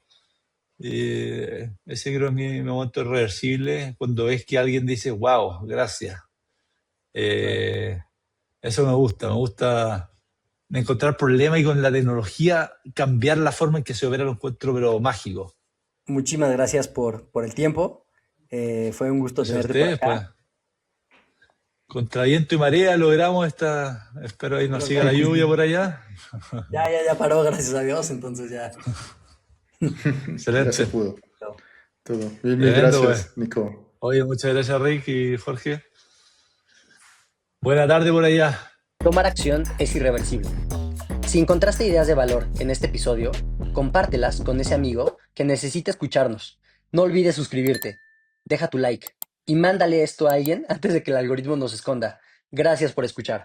Ese creo que es mi momento irreversible, cuando ves que alguien dice, wow, gracias. Claro. Eh, Eso me gusta encontrar problemas y con la tecnología cambiar la forma en que se opera, lo encuentro, pero mágico. Muchísimas gracias por el tiempo. Fue un gusto Gracias a tenerte por ustedes, pues, acá. contra viento y marea logramos espero ahí nos Espero siga la que lluvia por allá. ya paró, gracias a Dios. Entonces ya. Ya se Excelente. pudo. Chao. Todo. Mil Tremendo, pues. gracias, Nico. Oye, muchas gracias, Rick y Jorge. Buena tarde por allá. Tomar acción es irreversible. Si encontraste ideas de valor en este episodio, compártelas con ese amigo que necesita escucharnos. No olvides suscribirte, deja tu like y mándale esto a alguien antes de que el algoritmo nos esconda. Gracias por escuchar.